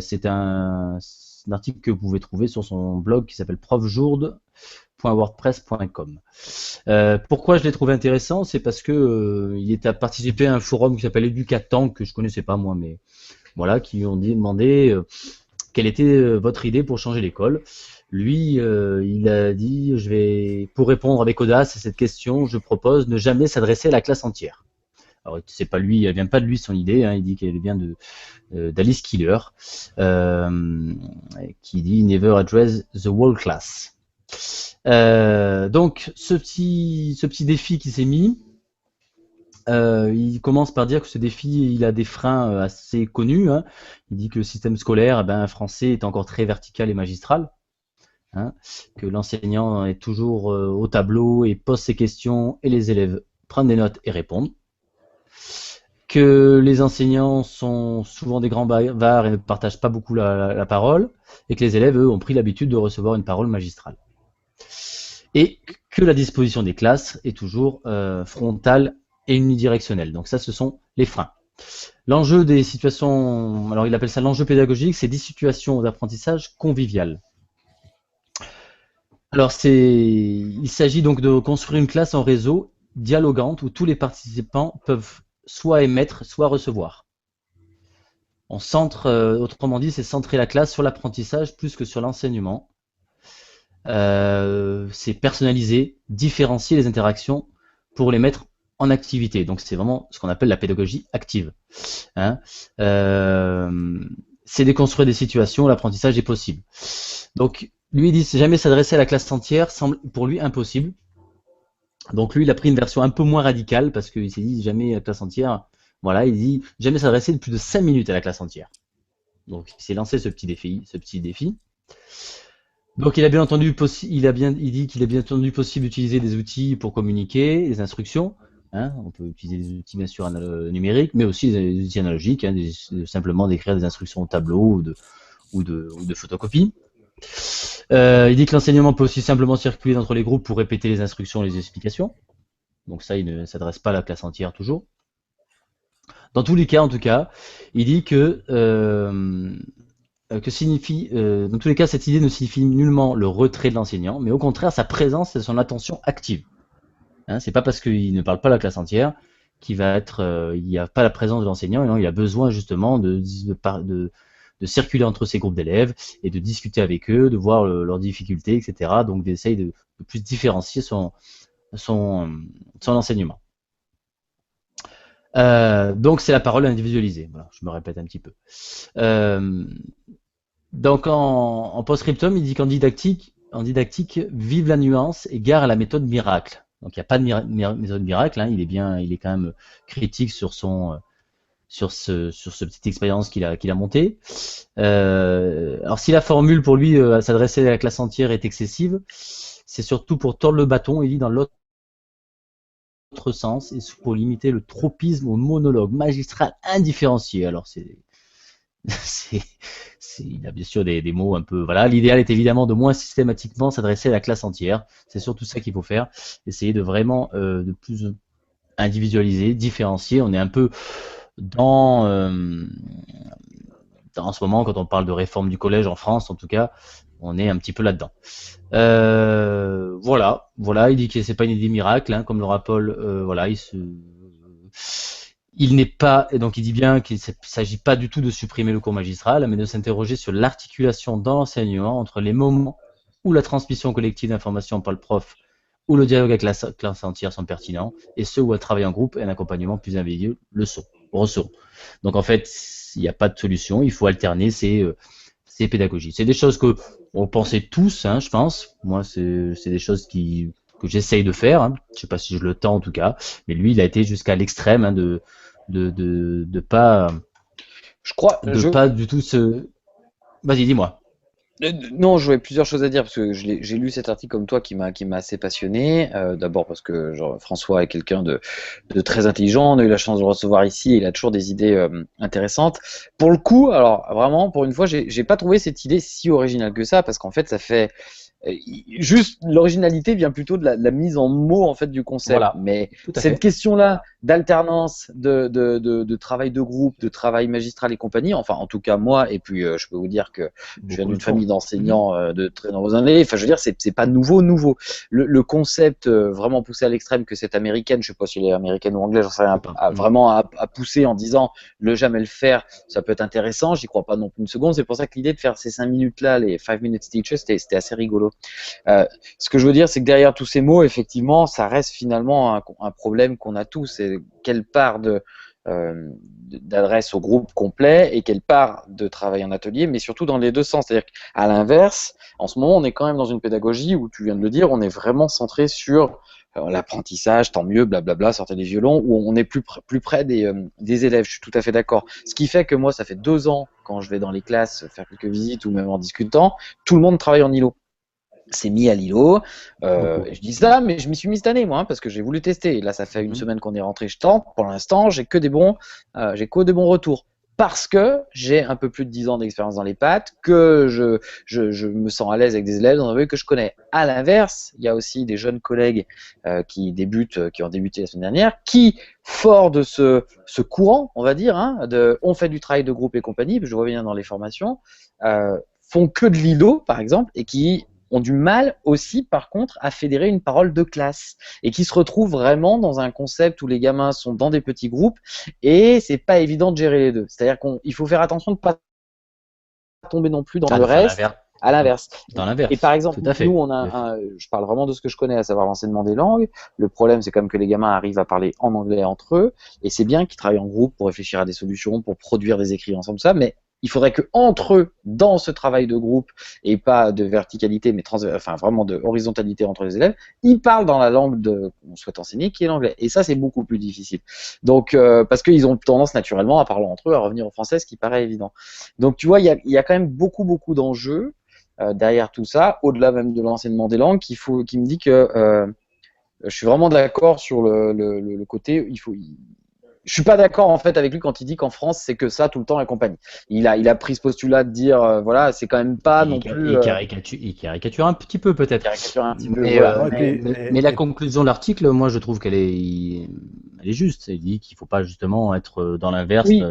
C'est un article que vous pouvez trouver sur son blog qui s'appelle profjourde.wordpress.com. Pourquoi je l'ai trouvé intéressant? C'est parce que il a participé à un forum qui s'appelle Educatan, que je connaissais pas moi, mais voilà, qui lui ont demandé quelle était votre idée pour changer l'école. Lui, il a dit, pour répondre avec audace à cette question, je propose ne jamais s'adresser à la classe entière. Alors, c'est pas lui, elle vient pas de lui son idée, hein, il dit qu'elle vient d'Alice Keeler, qui dit Never address the whole class. Donc, ce petit défi qui s'est mis, il commence par dire que ce défi, il a des freins assez connus. Hein. Il dit que le système scolaire français est encore très vertical et magistral. Hein, que l'enseignant est toujours au tableau et pose ses questions et les élèves prennent des notes et répondent. Que les enseignants sont souvent des grands bavards et ne partagent pas beaucoup la parole, et que les élèves, eux, ont pris l'habitude de recevoir une parole magistrale. Et que la disposition des classes est toujours frontale et unidirectionnelle. Donc ça, ce sont les freins. L'enjeu des situations, alors il appelle ça l'enjeu pédagogique, c'est des situations d'apprentissage conviviales. Alors il s'agit donc de construire une classe en réseau dialogante où tous les participants peuvent soit émettre, soit recevoir. On centre, autrement dit, c'est centrer la classe sur l'apprentissage plus que sur l'enseignement. C'est personnaliser, différencier les interactions pour les mettre en activité. Donc c'est vraiment ce qu'on appelle la pédagogie active. Hein, c'est déconstruire des situations où l'apprentissage est possible. Donc lui il dit jamais s'adresser à la classe entière semble pour lui impossible. Donc lui il a pris une version un peu moins radicale parce qu'il s'est dit jamais à la classe entière. Voilà, il dit jamais s'adresser de plus de 5 minutes à la classe entière. Donc il s'est lancé ce petit défi. Donc il a bien entendu il dit qu'il est bien entendu possible d'utiliser des outils pour communiquer, des instructions. Hein, on peut utiliser des outils bien sûr numériques, mais aussi des outils analogiques, hein, simplement d'écrire des instructions au tableau ou de photocopie. Il dit que l'enseignement peut aussi simplement circuler entre les groupes pour répéter les instructions et les explications. Donc ça, il ne s'adresse pas à la classe entière toujours. Dans tous les cas, en tout cas, il dit que dans tous les cas, cette idée ne signifie nullement le retrait de l'enseignant, mais au contraire sa présence et son attention active. Hein, c'est pas parce qu'il ne parle pas à la classe entière qu'il va être, il n'y a pas la présence de l'enseignant, et non, il a besoin justement de circuler entre ces groupes d'élèves et de discuter avec eux, de voir leurs difficultés, etc. Donc d'essayer de plus différencier son enseignement. Donc c'est la parole individualisée. Voilà, je me répète un petit peu. Donc en post-scriptum, il dit qu'en didactique, vive la nuance et gare à la méthode miracle. Donc il n'y a pas de méthode miracle. Hein, il est quand même critique sur cette petite expérience qu'il a montée. Alors si la formule pour lui à s'adresser à la classe entière est excessive, c'est surtout pour tordre le bâton, il dit dans l'autre sens, et pour limiter le tropisme au monologue magistral indifférencié. Alors il y a bien sûr des mots un peu, voilà. L'idéal est évidemment de moins systématiquement s'adresser à la classe entière. C'est surtout ça qu'il faut faire. Essayer de vraiment de plus individualiser, différencier. On est un peu en ce moment, quand on parle de réforme du collège en France, en tout cas, on est un petit peu là-dedans. Voilà, il dit que c'est pas une idée miracle, hein, comme le rappelle, voilà, il n'est pas, et donc il dit bien qu'il ne s'agit pas du tout de supprimer le cours magistral, mais de s'interroger sur l'articulation dans l'enseignement entre les moments où la transmission collective d'informations par le prof où le dialogue avec la classe entière sont pertinents, et ceux où un travail en groupe et un accompagnement plus individuel ressoront. Donc en fait, il n'y a pas de solution, il faut alterner ces pédagogies. C'est des choses que on pensait tous, hein, je pense. Moi, c'est des choses que j'essaye de faire. Hein. Je sais pas si je le tends en tout cas, mais lui, il a été jusqu'à l'extrême hein, de pas. Je crois. Pas du tout se. Vas-y, dis-moi. Non, j'aurais plusieurs choses à dire parce que j'ai lu cet article comme toi qui m'a assez passionné. D'abord parce que François est quelqu'un de très intelligent. On a eu la chance de le recevoir ici et il a toujours des idées intéressantes. Pour le coup, alors vraiment, pour une fois, j'ai pas trouvé cette idée si originale que ça parce qu'en fait, ça fait Juste, l'originalité vient plutôt de la mise en mots en fait du concept. Voilà. Mais Tout à cette fait. question-là d'alternance, de travail de groupe, de travail magistral et compagnie, enfin en tout cas moi, et puis je peux vous dire que je viens Beaucoup d'une le font. famille d'enseignants de très nombreuses années. Enfin, je veux dire, c'est pas nouveau. Le concept vraiment poussé à l'extrême que cette américaine, je sais pas si elle est américaine ou anglaise, j'en sais rien, Je sais pas. vraiment à pousser en disant le jamais le faire, ça peut être intéressant. J'y crois pas non plus une seconde. C'est pour ça que l'idée de faire ces 5 minutes là, les 5 minutes teachers, c'était assez rigolo. Ce que je veux dire, c'est que derrière tous ces mots, effectivement, ça reste finalement un problème qu'on a tous. C'est quelle part d'adresse au groupe complet et quelle part de travail en atelier, mais surtout dans les deux sens. C'est-à-dire qu'à l'inverse, en ce moment, on est quand même dans une pédagogie où, tu viens de le dire, on est vraiment centré sur l'apprentissage, tant mieux, blablabla, sortez des violons, où on est plus près des élèves. Je suis tout à fait d'accord. Ce qui fait que moi, ça fait 2 ans, quand je vais dans les classes faire quelques visites ou même en discutant, tout le monde travaille en îlot. C'est mis à l'îlot. Je dis ça, mais je m'y suis mis cette année, moi, parce que j'ai voulu tester. Et là, ça fait une semaine qu'on est rentré, je tente. Pour l'instant, j'ai que des bons retours. Parce que j'ai un peu plus de 10 ans d'expérience dans les pattes, que je me sens à l'aise avec des élèves dans un milieu que je connais. À l'inverse, il y a aussi des jeunes collègues qui ont débuté la semaine dernière, qui, fort de ce courant, on va dire, on fait du travail de groupe et compagnie, je reviens dans les formations, font que de l'îlot, par exemple, et qui ont du mal aussi, par contre, à fédérer une parole de classe et qui se retrouvent vraiment dans un concept où les gamins sont dans des petits groupes et c'est pas évident de gérer les deux. C'est-à-dire qu'il faut faire attention de ne pas tomber non plus dans le reste. À l'inverse. Dans l'inverse. Et par exemple, Tout à fait. nous, je parle vraiment de ce que je connais, à savoir l'enseignement des langues. Le problème, c'est quand même que les gamins arrivent à parler en anglais entre eux, et c'est bien qu'ils travaillent en groupe pour réfléchir à des solutions, pour produire des écrits ensemble, ça, mais il faudrait que entre eux, dans ce travail de groupe, et pas de verticalité, mais vraiment de horizontalité entre les élèves, ils parlent dans la langue qu'on souhaite enseigner, qui est l'anglais. Et ça, c'est beaucoup plus difficile. Donc, parce qu'ils ont tendance naturellement à parler entre eux, à revenir au français, ce qui paraît évident. Donc, tu vois, il y a quand même beaucoup d'enjeux derrière tout ça, au-delà même de l'enseignement des langues, qui me dit que je suis vraiment d'accord sur le côté, je suis pas d'accord en fait avec lui quand il dit qu'en France c'est que ça tout le temps et compagnie. Il a pris ce postulat de dire voilà, c'est quand même pas non plus. Il caricature un petit peu peut-être. Caricature un petit peu. Mais, Voilà. Mais la conclusion de l'article, moi je trouve elle est juste. Il dit qu'il faut pas justement être dans l'inverse. Oui.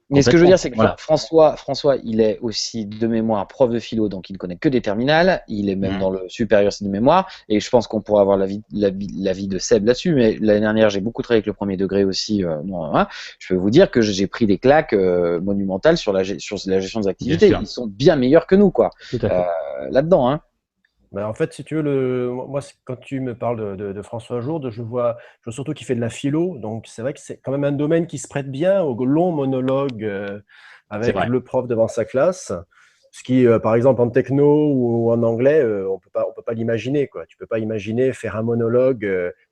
Mais ce que je veux dire, c'est que voilà. François, il est aussi de mémoire prof de philo, donc il ne connaît que des terminales. Il est même dans le supérieur, c'est de mémoire. Et je pense qu'on pourra avoir l'avis de Seb là-dessus. Mais l'année dernière, j'ai beaucoup travaillé avec le premier degré aussi. Je peux vous dire que j'ai pris des claques monumentales sur la gestion des activités. Ils sont bien meilleurs que nous, quoi. Tout à fait. Là-dedans, hein. En fait, si tu veux, moi, quand tu me parles de François Jourde, je vois surtout qu'il fait de la philo. Donc, c'est vrai que c'est quand même un domaine qui se prête bien au long monologue avec le prof devant sa classe. Ce qui, par exemple, en techno ou en anglais, on peut pas l'imaginer, quoi. Tu peux pas imaginer faire un monologue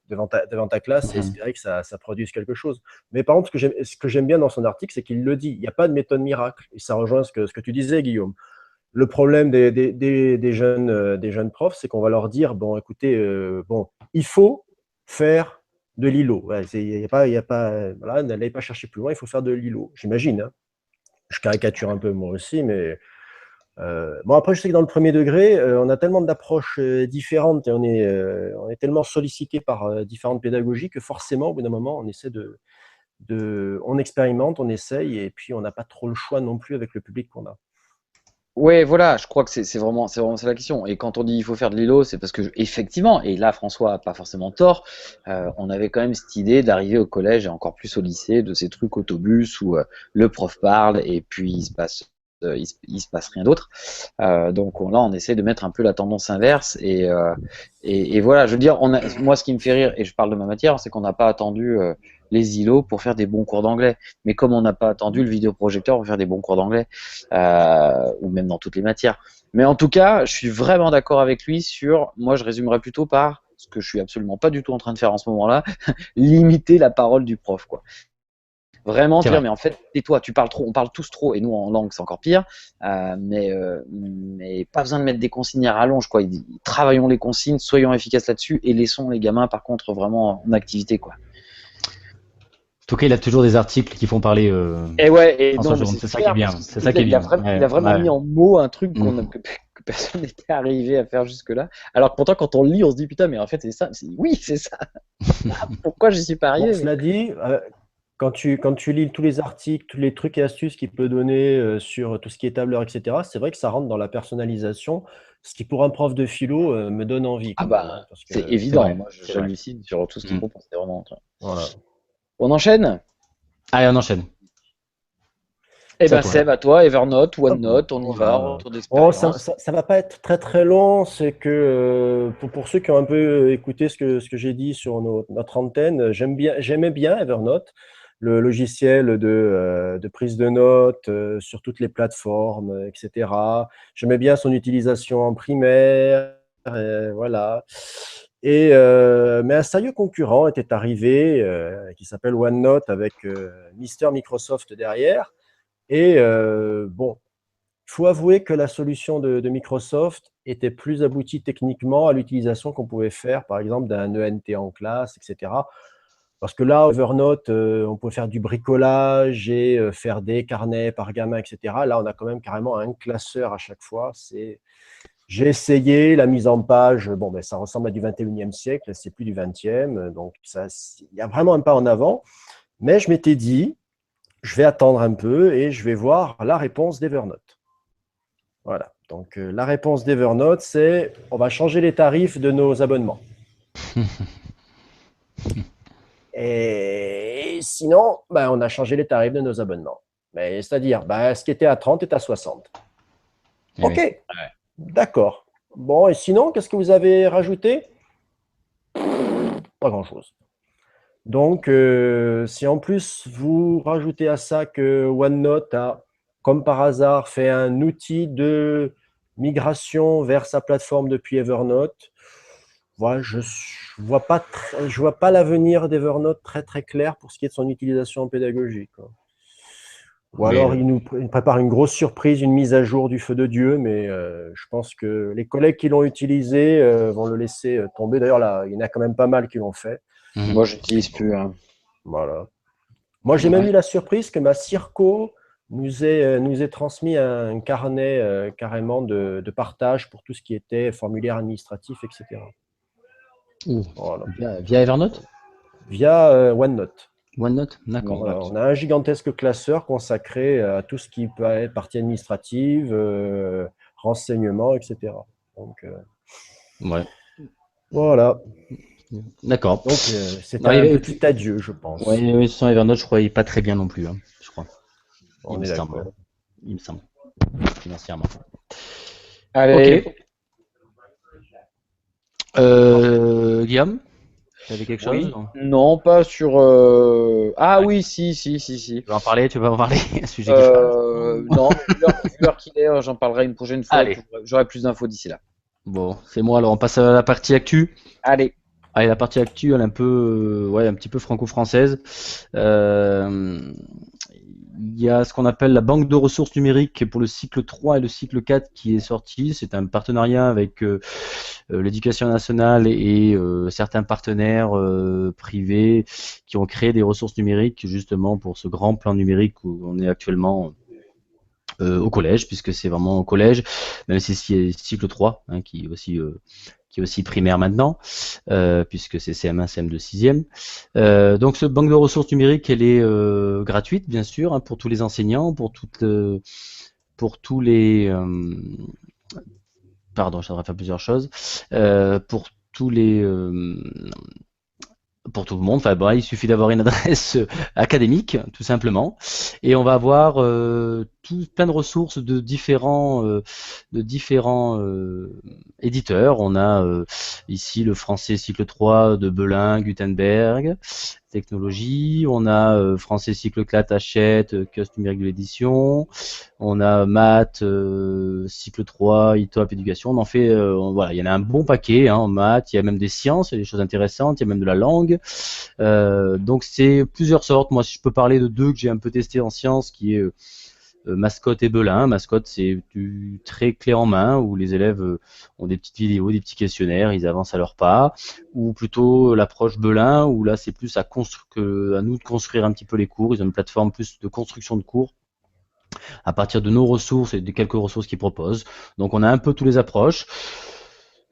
devant ta classe et espérer que ça produise quelque chose. Mais par contre, ce que j'aime bien dans son article, c'est qu'il le dit. Il n'y a pas de méthode miracle. Et ça rejoint ce que tu disais, Guillaume. Le problème des jeunes profs, c'est qu'on va leur dire, bon, écoutez, il faut faire de l'îlot. Voilà, n'allez pas chercher plus loin, il faut faire de l'îlot. J'imagine, hein. Je caricature un peu moi aussi, mais après, je sais que dans le premier degré, on a tellement d'approches différentes et on est tellement sollicité par différentes pédagogies que forcément, au bout d'un moment, on essaie on expérimente, on essaye et puis on n'a pas trop le choix non plus avec le public qu'on a. Ouais, voilà, je crois que c'est vraiment ça la question. Et quand on dit il faut faire de l'îlot, c'est parce que effectivement, et là François a pas forcément tort, on avait quand même cette idée d'arriver au collège et encore plus au lycée de ces trucs autobus où le prof parle et puis il se passe rien d'autre. Donc là, on essaie de mettre un peu la tendance inverse et voilà. Je veux dire, moi, ce qui me fait rire, et je parle de ma matière, c'est qu'on n'a pas attendu les îlots pour faire des bons cours d'anglais. Mais comme on n'a pas attendu le vidéoprojecteur pour faire des bons cours d'anglais, ou même dans toutes les matières. Mais en tout cas, je suis vraiment d'accord avec lui sur, moi, je résumerais plutôt par ce que je suis absolument pas du tout en train de faire en ce moment-là, limiter la parole du prof, quoi. Vraiment dire, mais en fait, tais-toi, tu parles trop, on parle tous trop, et nous en langue c'est encore pire, mais pas besoin de mettre des consignes à rallonge, quoi. Travaillons les consignes, soyons efficaces là-dessus, et laissons les gamins par contre vraiment en activité, quoi. En tout cas, il a toujours des articles qui font parler. Et ouais, et c'est ça qui est bien. C'est ça qui est il a bien. vraiment mis en mots un truc personne n'était arrivé à faire jusque-là. Alors que pourtant, quand on le lit, on se dit putain, mais en fait, c'est ça. Oui, c'est ça. Pourquoi j'y suis pas Bon, arrivé? cela dit, quand tu lis tous les articles, tous les trucs et astuces qu'il peut donner sur tout ce qui est tableur, etc., c'est vrai que ça rentre dans la personnalisation, ce qui pour un prof de philo me donne envie Ah quand même, hein, bah, parce c'est que C'est évident. vrai, Moi, c'est vrai. j'hallucine sur tout ce qu'il Mm. propose. C'est vraiment. voilà. On enchaîne? Allez, on enchaîne. Eh C'est à ben, toi. Seb, à toi, Evernote, Hop, OneNote, on y va, voilà. retour Bon, ça, d'expérience. ça, ça va pas être très très long. C'est que pour ceux qui ont un peu écouté ce que j'ai dit sur notre antenne, j'aimais bien Evernote, le logiciel de prise de notes sur toutes les plateformes, etc. J'aimais bien son utilisation en primaire, voilà. Mais un sérieux concurrent était arrivé qui s'appelle OneNote avec Mister Microsoft derrière. Et bon, il faut avouer que la solution de Microsoft était plus aboutie techniquement à l'utilisation qu'on pouvait faire, par exemple, d'un ENT en classe, etc. Parce que là, Evernote, on peut faire du bricolage et faire des carnets par gamin, etc. Là, on a quand même carrément un classeur à chaque fois. J'ai essayé la mise en page. Bon, ben, ça ressemble à du 21e siècle, c'est plus du 20e. Donc, il y a vraiment un pas en avant. Mais je m'étais dit, je vais attendre un peu et je vais voir la réponse d'Evernote. Voilà. Donc, la réponse d'Evernote, c'est on va changer les tarifs de nos abonnements. Et sinon, ben, on a changé les tarifs de nos abonnements. Mais c'est-à-dire, ben, ce qui était à 30 est à 60. Eh oui. OK, d'accord. Bon, et sinon, qu'est-ce que vous avez rajouté? Pas grand-chose. Donc, si en plus vous rajoutez à ça que OneNote a, comme par hasard, fait un outil de migration vers sa plateforme depuis Evernote, voilà, je vois pas l'avenir d'Evernote très très clair pour ce qui est de son utilisation en pédagogie, quoi. Ou Oui, alors il prépare une grosse surprise, une mise à jour du feu de Dieu, mais je pense que les collègues qui l'ont utilisé vont le laisser tomber. D'ailleurs, là, il y en a quand même pas mal qui l'ont fait. Mhm. Moi, j'utilise plus. Hein. Voilà. Moi, j'ai même eu la surprise que ma Circo nous ait transmis un carnet carrément de partage pour tout ce qui était formulaire administratif, etc. Ouh. Voilà. Via Evernote? Via OneNote. OneNote? D'accord. Voilà. On a un gigantesque classeur consacré à tout ce qui peut être partie administrative, renseignements, etc. Donc, Ouais. voilà. D'accord. Donc, c'est Non, il y un avait- petit adieu, je pense. Ouais, oui, sans Evernote, je croyais pas très bien non plus, hein, je crois. Il On me est semble. d'accord. Il me semble. Financièrement. Allez, Ok. Guillaume, tu avais quelque chose? oui, non, pas sur. Ah Ouais. oui, si. Tu veux en parler? Tu veux en parler? Un sujet qui fâche? Non, mais vu l'heure qu'il est, j'en parlerai une prochaine fois. Allez. J'aurai plus d'infos d'ici là. Bon, c'est moi. Alors, on passe à la partie actu. Allez, Allez, la partie actu, elle est un peu, ouais, un petit peu franco-française. Euh, il y a ce qu'on appelle la banque de ressources numériques pour le cycle 3 et le cycle 4 qui est sorti. C'est un partenariat avec l'éducation nationale et certains partenaires privés qui ont créé des ressources numériques justement pour ce grand plan numérique où on est actuellement au collège, puisque c'est vraiment au collège, même si c'est cycle 3, hein, qui est aussi primaire maintenant, puisque c'est CM1, CM2, 6e. Donc, ce banque de ressources numériques, elle est gratuite, bien sûr, hein, pour tous les enseignants, pour tous les... pardon, je devrais faire plusieurs choses. Pour tous les... pour tout le monde. Enfin, bon, il suffit d'avoir une adresse académique, tout simplement, et on va avoir plein de ressources de différents éditeurs. On a ici le français cycle 3 de Belin, Gutenberg, technologie. On a français cycle 4 Hachette, Cust numérique de l'édition. On a maths, cycle 3, ITOP, éducation. On en fait, voilà, il y en a un bon paquet hein, en maths. Il y a même des sciences, il y a des choses intéressantes. Il y a même de la langue. Donc c'est plusieurs sortes. Moi, si je peux parler de deux que j'ai un peu testé en sciences, qui est Mascotte et Belin. Mascotte, c'est du très clé en main où les élèves ont des petites vidéos, des petits questionnaires, ils avancent à leur pas. Ou plutôt l'approche Belin où là c'est plus à nous de construire un petit peu les cours. Ils ont une plateforme plus de construction de cours à partir de nos ressources et des quelques ressources qu'ils proposent. Donc on a un peu toutes les approches.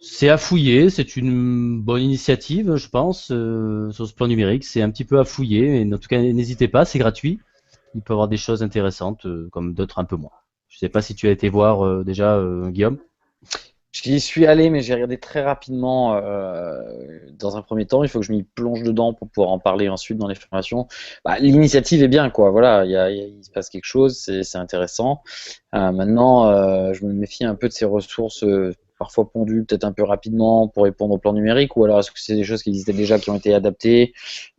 C'est à fouiller, c'est une bonne initiative, je pense, sur ce plan numérique. C'est un petit peu à fouiller, et en tout cas, n'hésitez pas, c'est gratuit. Il peut y avoir des choses intéressantes, comme d'autres un peu moins. Je sais pas si tu as été voir déjà, Guillaume. J'y suis allé, mais j'ai regardé très rapidement dans un premier temps. Il faut que je m'y plonge dedans pour pouvoir en parler ensuite dans les formations. Bah, l'initiative est bien, quoi. Voilà, il se passe quelque chose, c'est intéressant. Maintenant, je me méfie un peu de ces ressources parfois pondues, peut-être un peu rapidement pour répondre au plan numérique, ou alors est-ce que c'est des choses qui existaient déjà, qui ont été adaptées?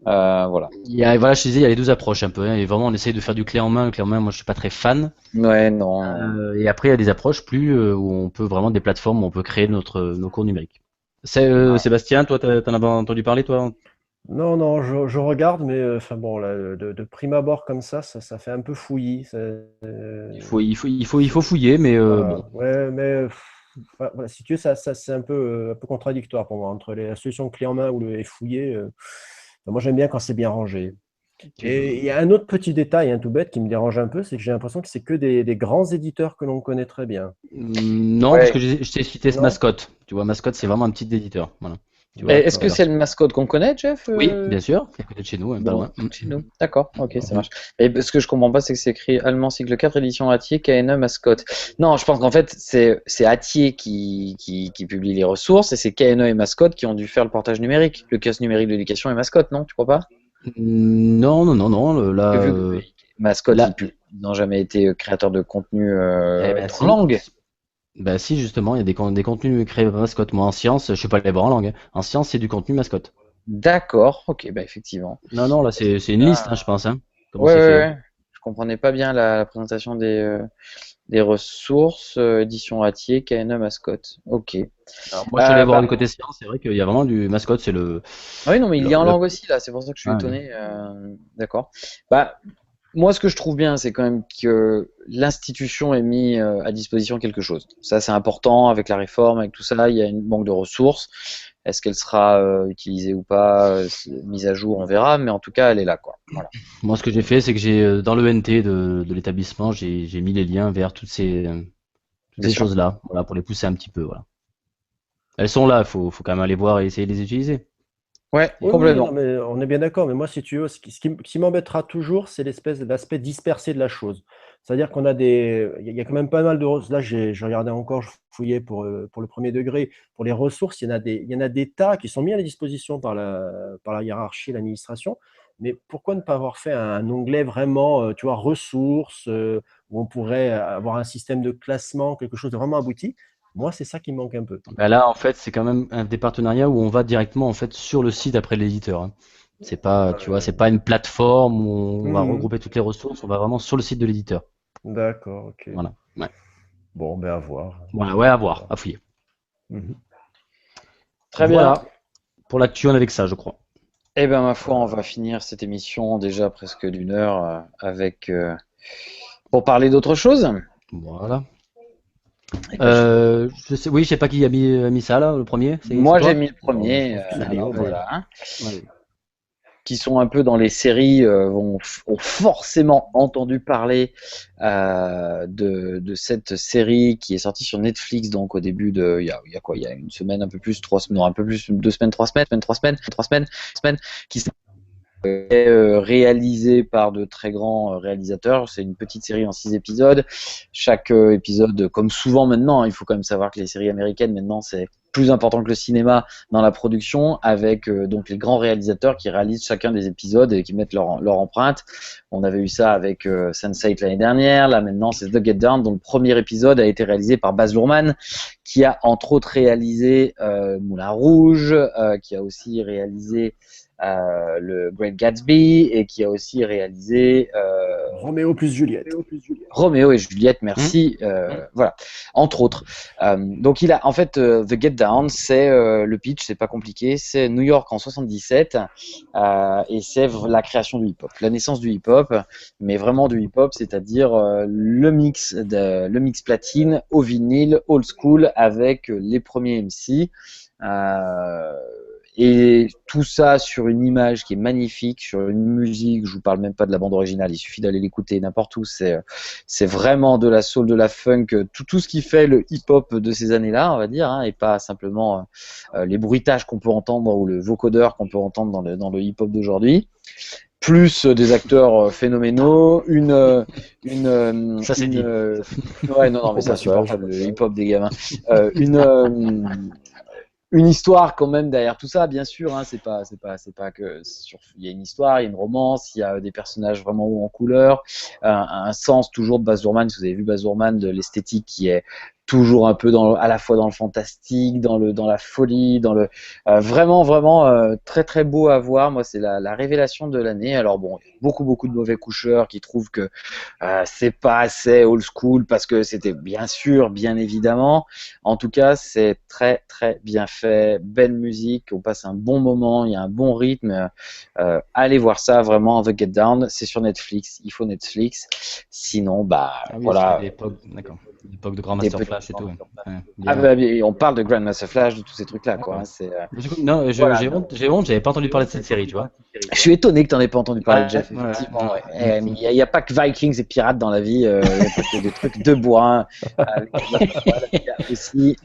Voilà. Voilà, je te disais, il y a les deux approches un peu, hein, et vraiment, on essaye de faire du clé en main. Le clé en main, moi, je suis pas très fan. Ouais, non. Et après, il y a des approches plus où on peut vraiment des plateformes où on peut créer nos cours numériques. Sébastien, toi, t'en as entendu parler, toi? Non, non, je regarde, mais enfin bon, là, de prime abord comme ça fait un peu fouillis. Il faut fouiller, mais Voilà. bon. Ouais, mais voilà, si tu veux, ça c'est un peu contradictoire pour moi entre la solution clé en main ou le fouiller. Moi, j'aime bien quand c'est bien rangé. Et il y a un autre petit détail, un tout bête, qui me dérange un peu, c'est que j'ai l'impression que c'est que des grands éditeurs que l'on connaît très bien. Non, parce Ouais. que je t'ai cité ce Non? mascotte. Tu vois, mascotte, c'est vraiment un petit éditeur. Voilà. Tu vois, Est-ce que D'accord. c'est le mascotte qu'on connaît, Jeff? oui, bien sûr, c'est à côté de chez nous, hein, pas Bon, loin. chez nous. D'accord, ok, ça Mhm. marche. Et ce que je comprends pas, c'est que c'est écrit Allemand cycle 4, édition Atier, KNE Mascotte. Non, je pense qu'en fait, c'est Atier qui publie les ressources et c'est KNE et Mascotte qui ont dû faire le portage numérique, le kiosque numérique de l'éducation et Mascotte, non? Tu crois pas? Non, non, non, non. Que vu que Mascotte, Là, ils n'ont jamais été créateurs de contenu eh ben en si. langue. Ben si, justement, il y a des contenus créés mascotte. Moi, en sciences, je suis pas allé voir en langue, hein. En sciences, c'est du contenu mascotte. D'accord, ok, bah effectivement. Non, non, là, c'est une liste, hein, je pense, hein, comment Ouais, c'est fait, ouais, hein. ouais. Je comprenais pas bien la présentation des ressources, édition Atier, KNE Mascotte. Ok. Alors, moi, je suis allé voir Bah, du côté science, c'est vrai qu'il y a vraiment du mascotte, c'est oui, non, mais il le, est en le- langue aussi, là, c'est pour ça que je suis ouais, ouais. étonné. D'accord. Bah, moi, ce que je trouve bien, c'est quand même que l'institution ait mis à disposition quelque chose. Ça, c'est important avec la réforme, avec tout ça. Il y a une banque de ressources. Est-ce qu'elle sera utilisée ou pas, mise à jour, on verra, mais en tout cas, elle est là, quoi. Voilà. Moi, ce que j'ai fait, c'est que dans le NT de l'établissement, j'ai mis les liens vers toutes Bien ces sûr. choses-là, voilà, pour les pousser un petit peu, voilà. Elles sont là, faut quand même aller voir et essayer de les utiliser. Ouais, Oui, oui, non, complètement. mais on est bien d'accord. Mais moi, si tu veux, ce qui m'embêtera toujours, c'est l'aspect dispersé de la chose. C'est-à-dire qu'on a il y a quand même pas mal de ressources. Là, j'ai regardé encore, je fouillais pour le premier degré. Pour les ressources, il y en a des tas qui sont mis à la disposition par la hiérarchie, l'administration. Mais pourquoi ne pas avoir fait un onglet vraiment, tu vois, ressources, où on pourrait avoir un système de classement, quelque chose de vraiment abouti? Moi, c'est ça qui me manque un peu. Bah là, en fait, c'est quand même un des partenariats où on va directement en fait sur le site après l'éditeur, hein. C'est pas, tu vois, c'est pas une plateforme où on va Mhm. regrouper toutes les ressources, on va vraiment sur le site de l'éditeur. D'accord, ok. Voilà. Ouais. Bon, ben à voir. Voilà, ouais, à À voir, voir. à fouiller. Mhm. Très bien. Voilà pour l'actu, on avec ça, je crois. Eh bien, ma foi, on Voilà. va finir cette émission déjà presque d'une heure avec pour parler d'autre chose. Voilà. Eh ben, Oui, je sais pas qui a mis ça là, le premier. C'est moi, j'ai toi? mis le Non, mais je premier. pense que c'est Alors, Guillaume, vas-y. ouais. Voilà, Allez. qui sont un peu dans les séries, ont forcément entendu parler de cette série qui est sortie sur Netflix, donc au début il y a quoi, il y a une semaine, un peu plus, 3 semaines, non, un peu plus, 2 semaines, 3 semaines, 3 semaines, qui est réalisé par de très grands réalisateurs. C'est une petite série en 6 épisodes. Chaque épisode, comme souvent maintenant, hein, il faut quand même savoir que les séries américaines maintenant c'est plus important que le cinéma dans la production, avec donc les grands réalisateurs qui réalisent chacun des épisodes et qui mettent leur empreinte. On avait eu ça avec Sense8 l'année dernière. Là maintenant c'est The Get Down, dont le premier épisode a été réalisé par Baz Luhrmann, qui a entre autres réalisé Moulin Rouge, qui a aussi réalisé le Great Gatsby et qui a aussi réalisé Roméo plus Juliette. Roméo et Juliette, Hum, merci, voilà, entre autres. Donc il a en fait The Get Down, c'est le pitch, c'est pas compliqué, c'est New York en 77 et c'est la création du hip-hop, la naissance du hip-hop, mais vraiment du hip-hop, c'est-à-dire le mix platine au vinyle, old school avec les premiers MC. Euh, et tout ça sur une image qui est magnifique, sur une musique, je vous parle même pas de la bande originale, il suffit d'aller l'écouter n'importe où, c'est vraiment de la soul, de la funk, tout ce qui fait le hip-hop de ces années-là, on va dire, hein, et pas simplement les bruitages qu'on peut entendre ou le vocodeur qu'on peut entendre dans le hip-hop d'aujourd'hui. Plus des acteurs phénoménaux, Ça c'est dit. ouais, non, mais c'est insupportable, le hip-hop des gamins. Une histoire quand même derrière tout ça, bien sûr, hein, c'est pas que il y a une histoire, il y a une romance, il y a des personnages vraiment hauts en couleur, un sens toujours de Baz Luhrmann, si vous avez vu Baz Luhrmann, de l'esthétique qui est toujours un peu à la fois dans le fantastique, dans la folie, vraiment très très beau à voir. Moi, c'est la révélation de l'année. Alors bon, il y a beaucoup de mauvais coucheurs qui trouvent que c'est pas assez old school parce que c'était bien sûr, bien évidemment. En tout cas, c'est très très bien fait, belle musique, on passe un bon moment, il y a un bon rythme. Allez voir ça vraiment, The Get Down, c'est sur Netflix, il faut Netflix. Sinon, voilà. D'accord. L'époque de Grandmaster Flash et tout. On parle de Grandmaster Flash, de tous ces trucs-là, quoi. Non, j'ai honte, j'avais pas entendu parler de cette série, tu vois. Je suis étonné que tu n'en aies pas entendu parler, Jeff, effectivement. Ouais. Il n'y a pas que Vikings et pirates dans la vie, il n'y a pas que des trucs de bois. Il y a aussi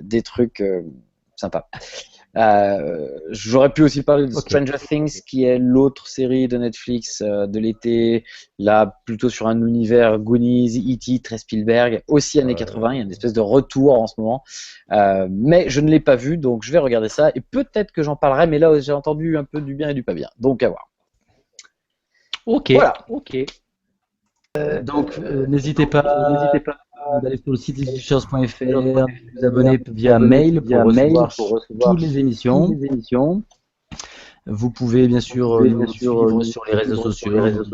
des trucs sympas. J'aurais pu aussi parler de Stranger Things, qui est l'autre série de Netflix de l'été, là plutôt sur un univers Goonies, E.T., très Spielberg, aussi années 80, il y a une espèce de retour en ce moment, mais je ne l'ai pas vu, donc je vais regarder ça, et peut-être que j'en parlerai, mais là j'ai entendu un peu du bien et du pas bien, donc à voir. Ok, voilà. Ok. Donc n'hésitez pas d'aller sur le site easyfeatures.fr, vous abonner via mail pour recevoir toutes les émissions. Vous pouvez bien sûr nous suivre sur les réseaux sociaux,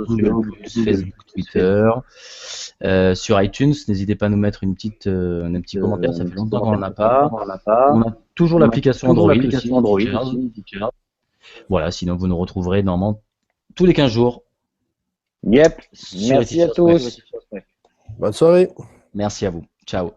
Google+, Facebook, Twitter, sur iTunes. N'hésitez pas à nous mettre un petit commentaire, ça fait longtemps qu'on n'en a pas. On a toujours l'application Android aussi. Voilà, sinon vous nous retrouverez normalement tous les 15 jours. Yep, merci à tous. Bonne soirée. Merci à vous. Ciao.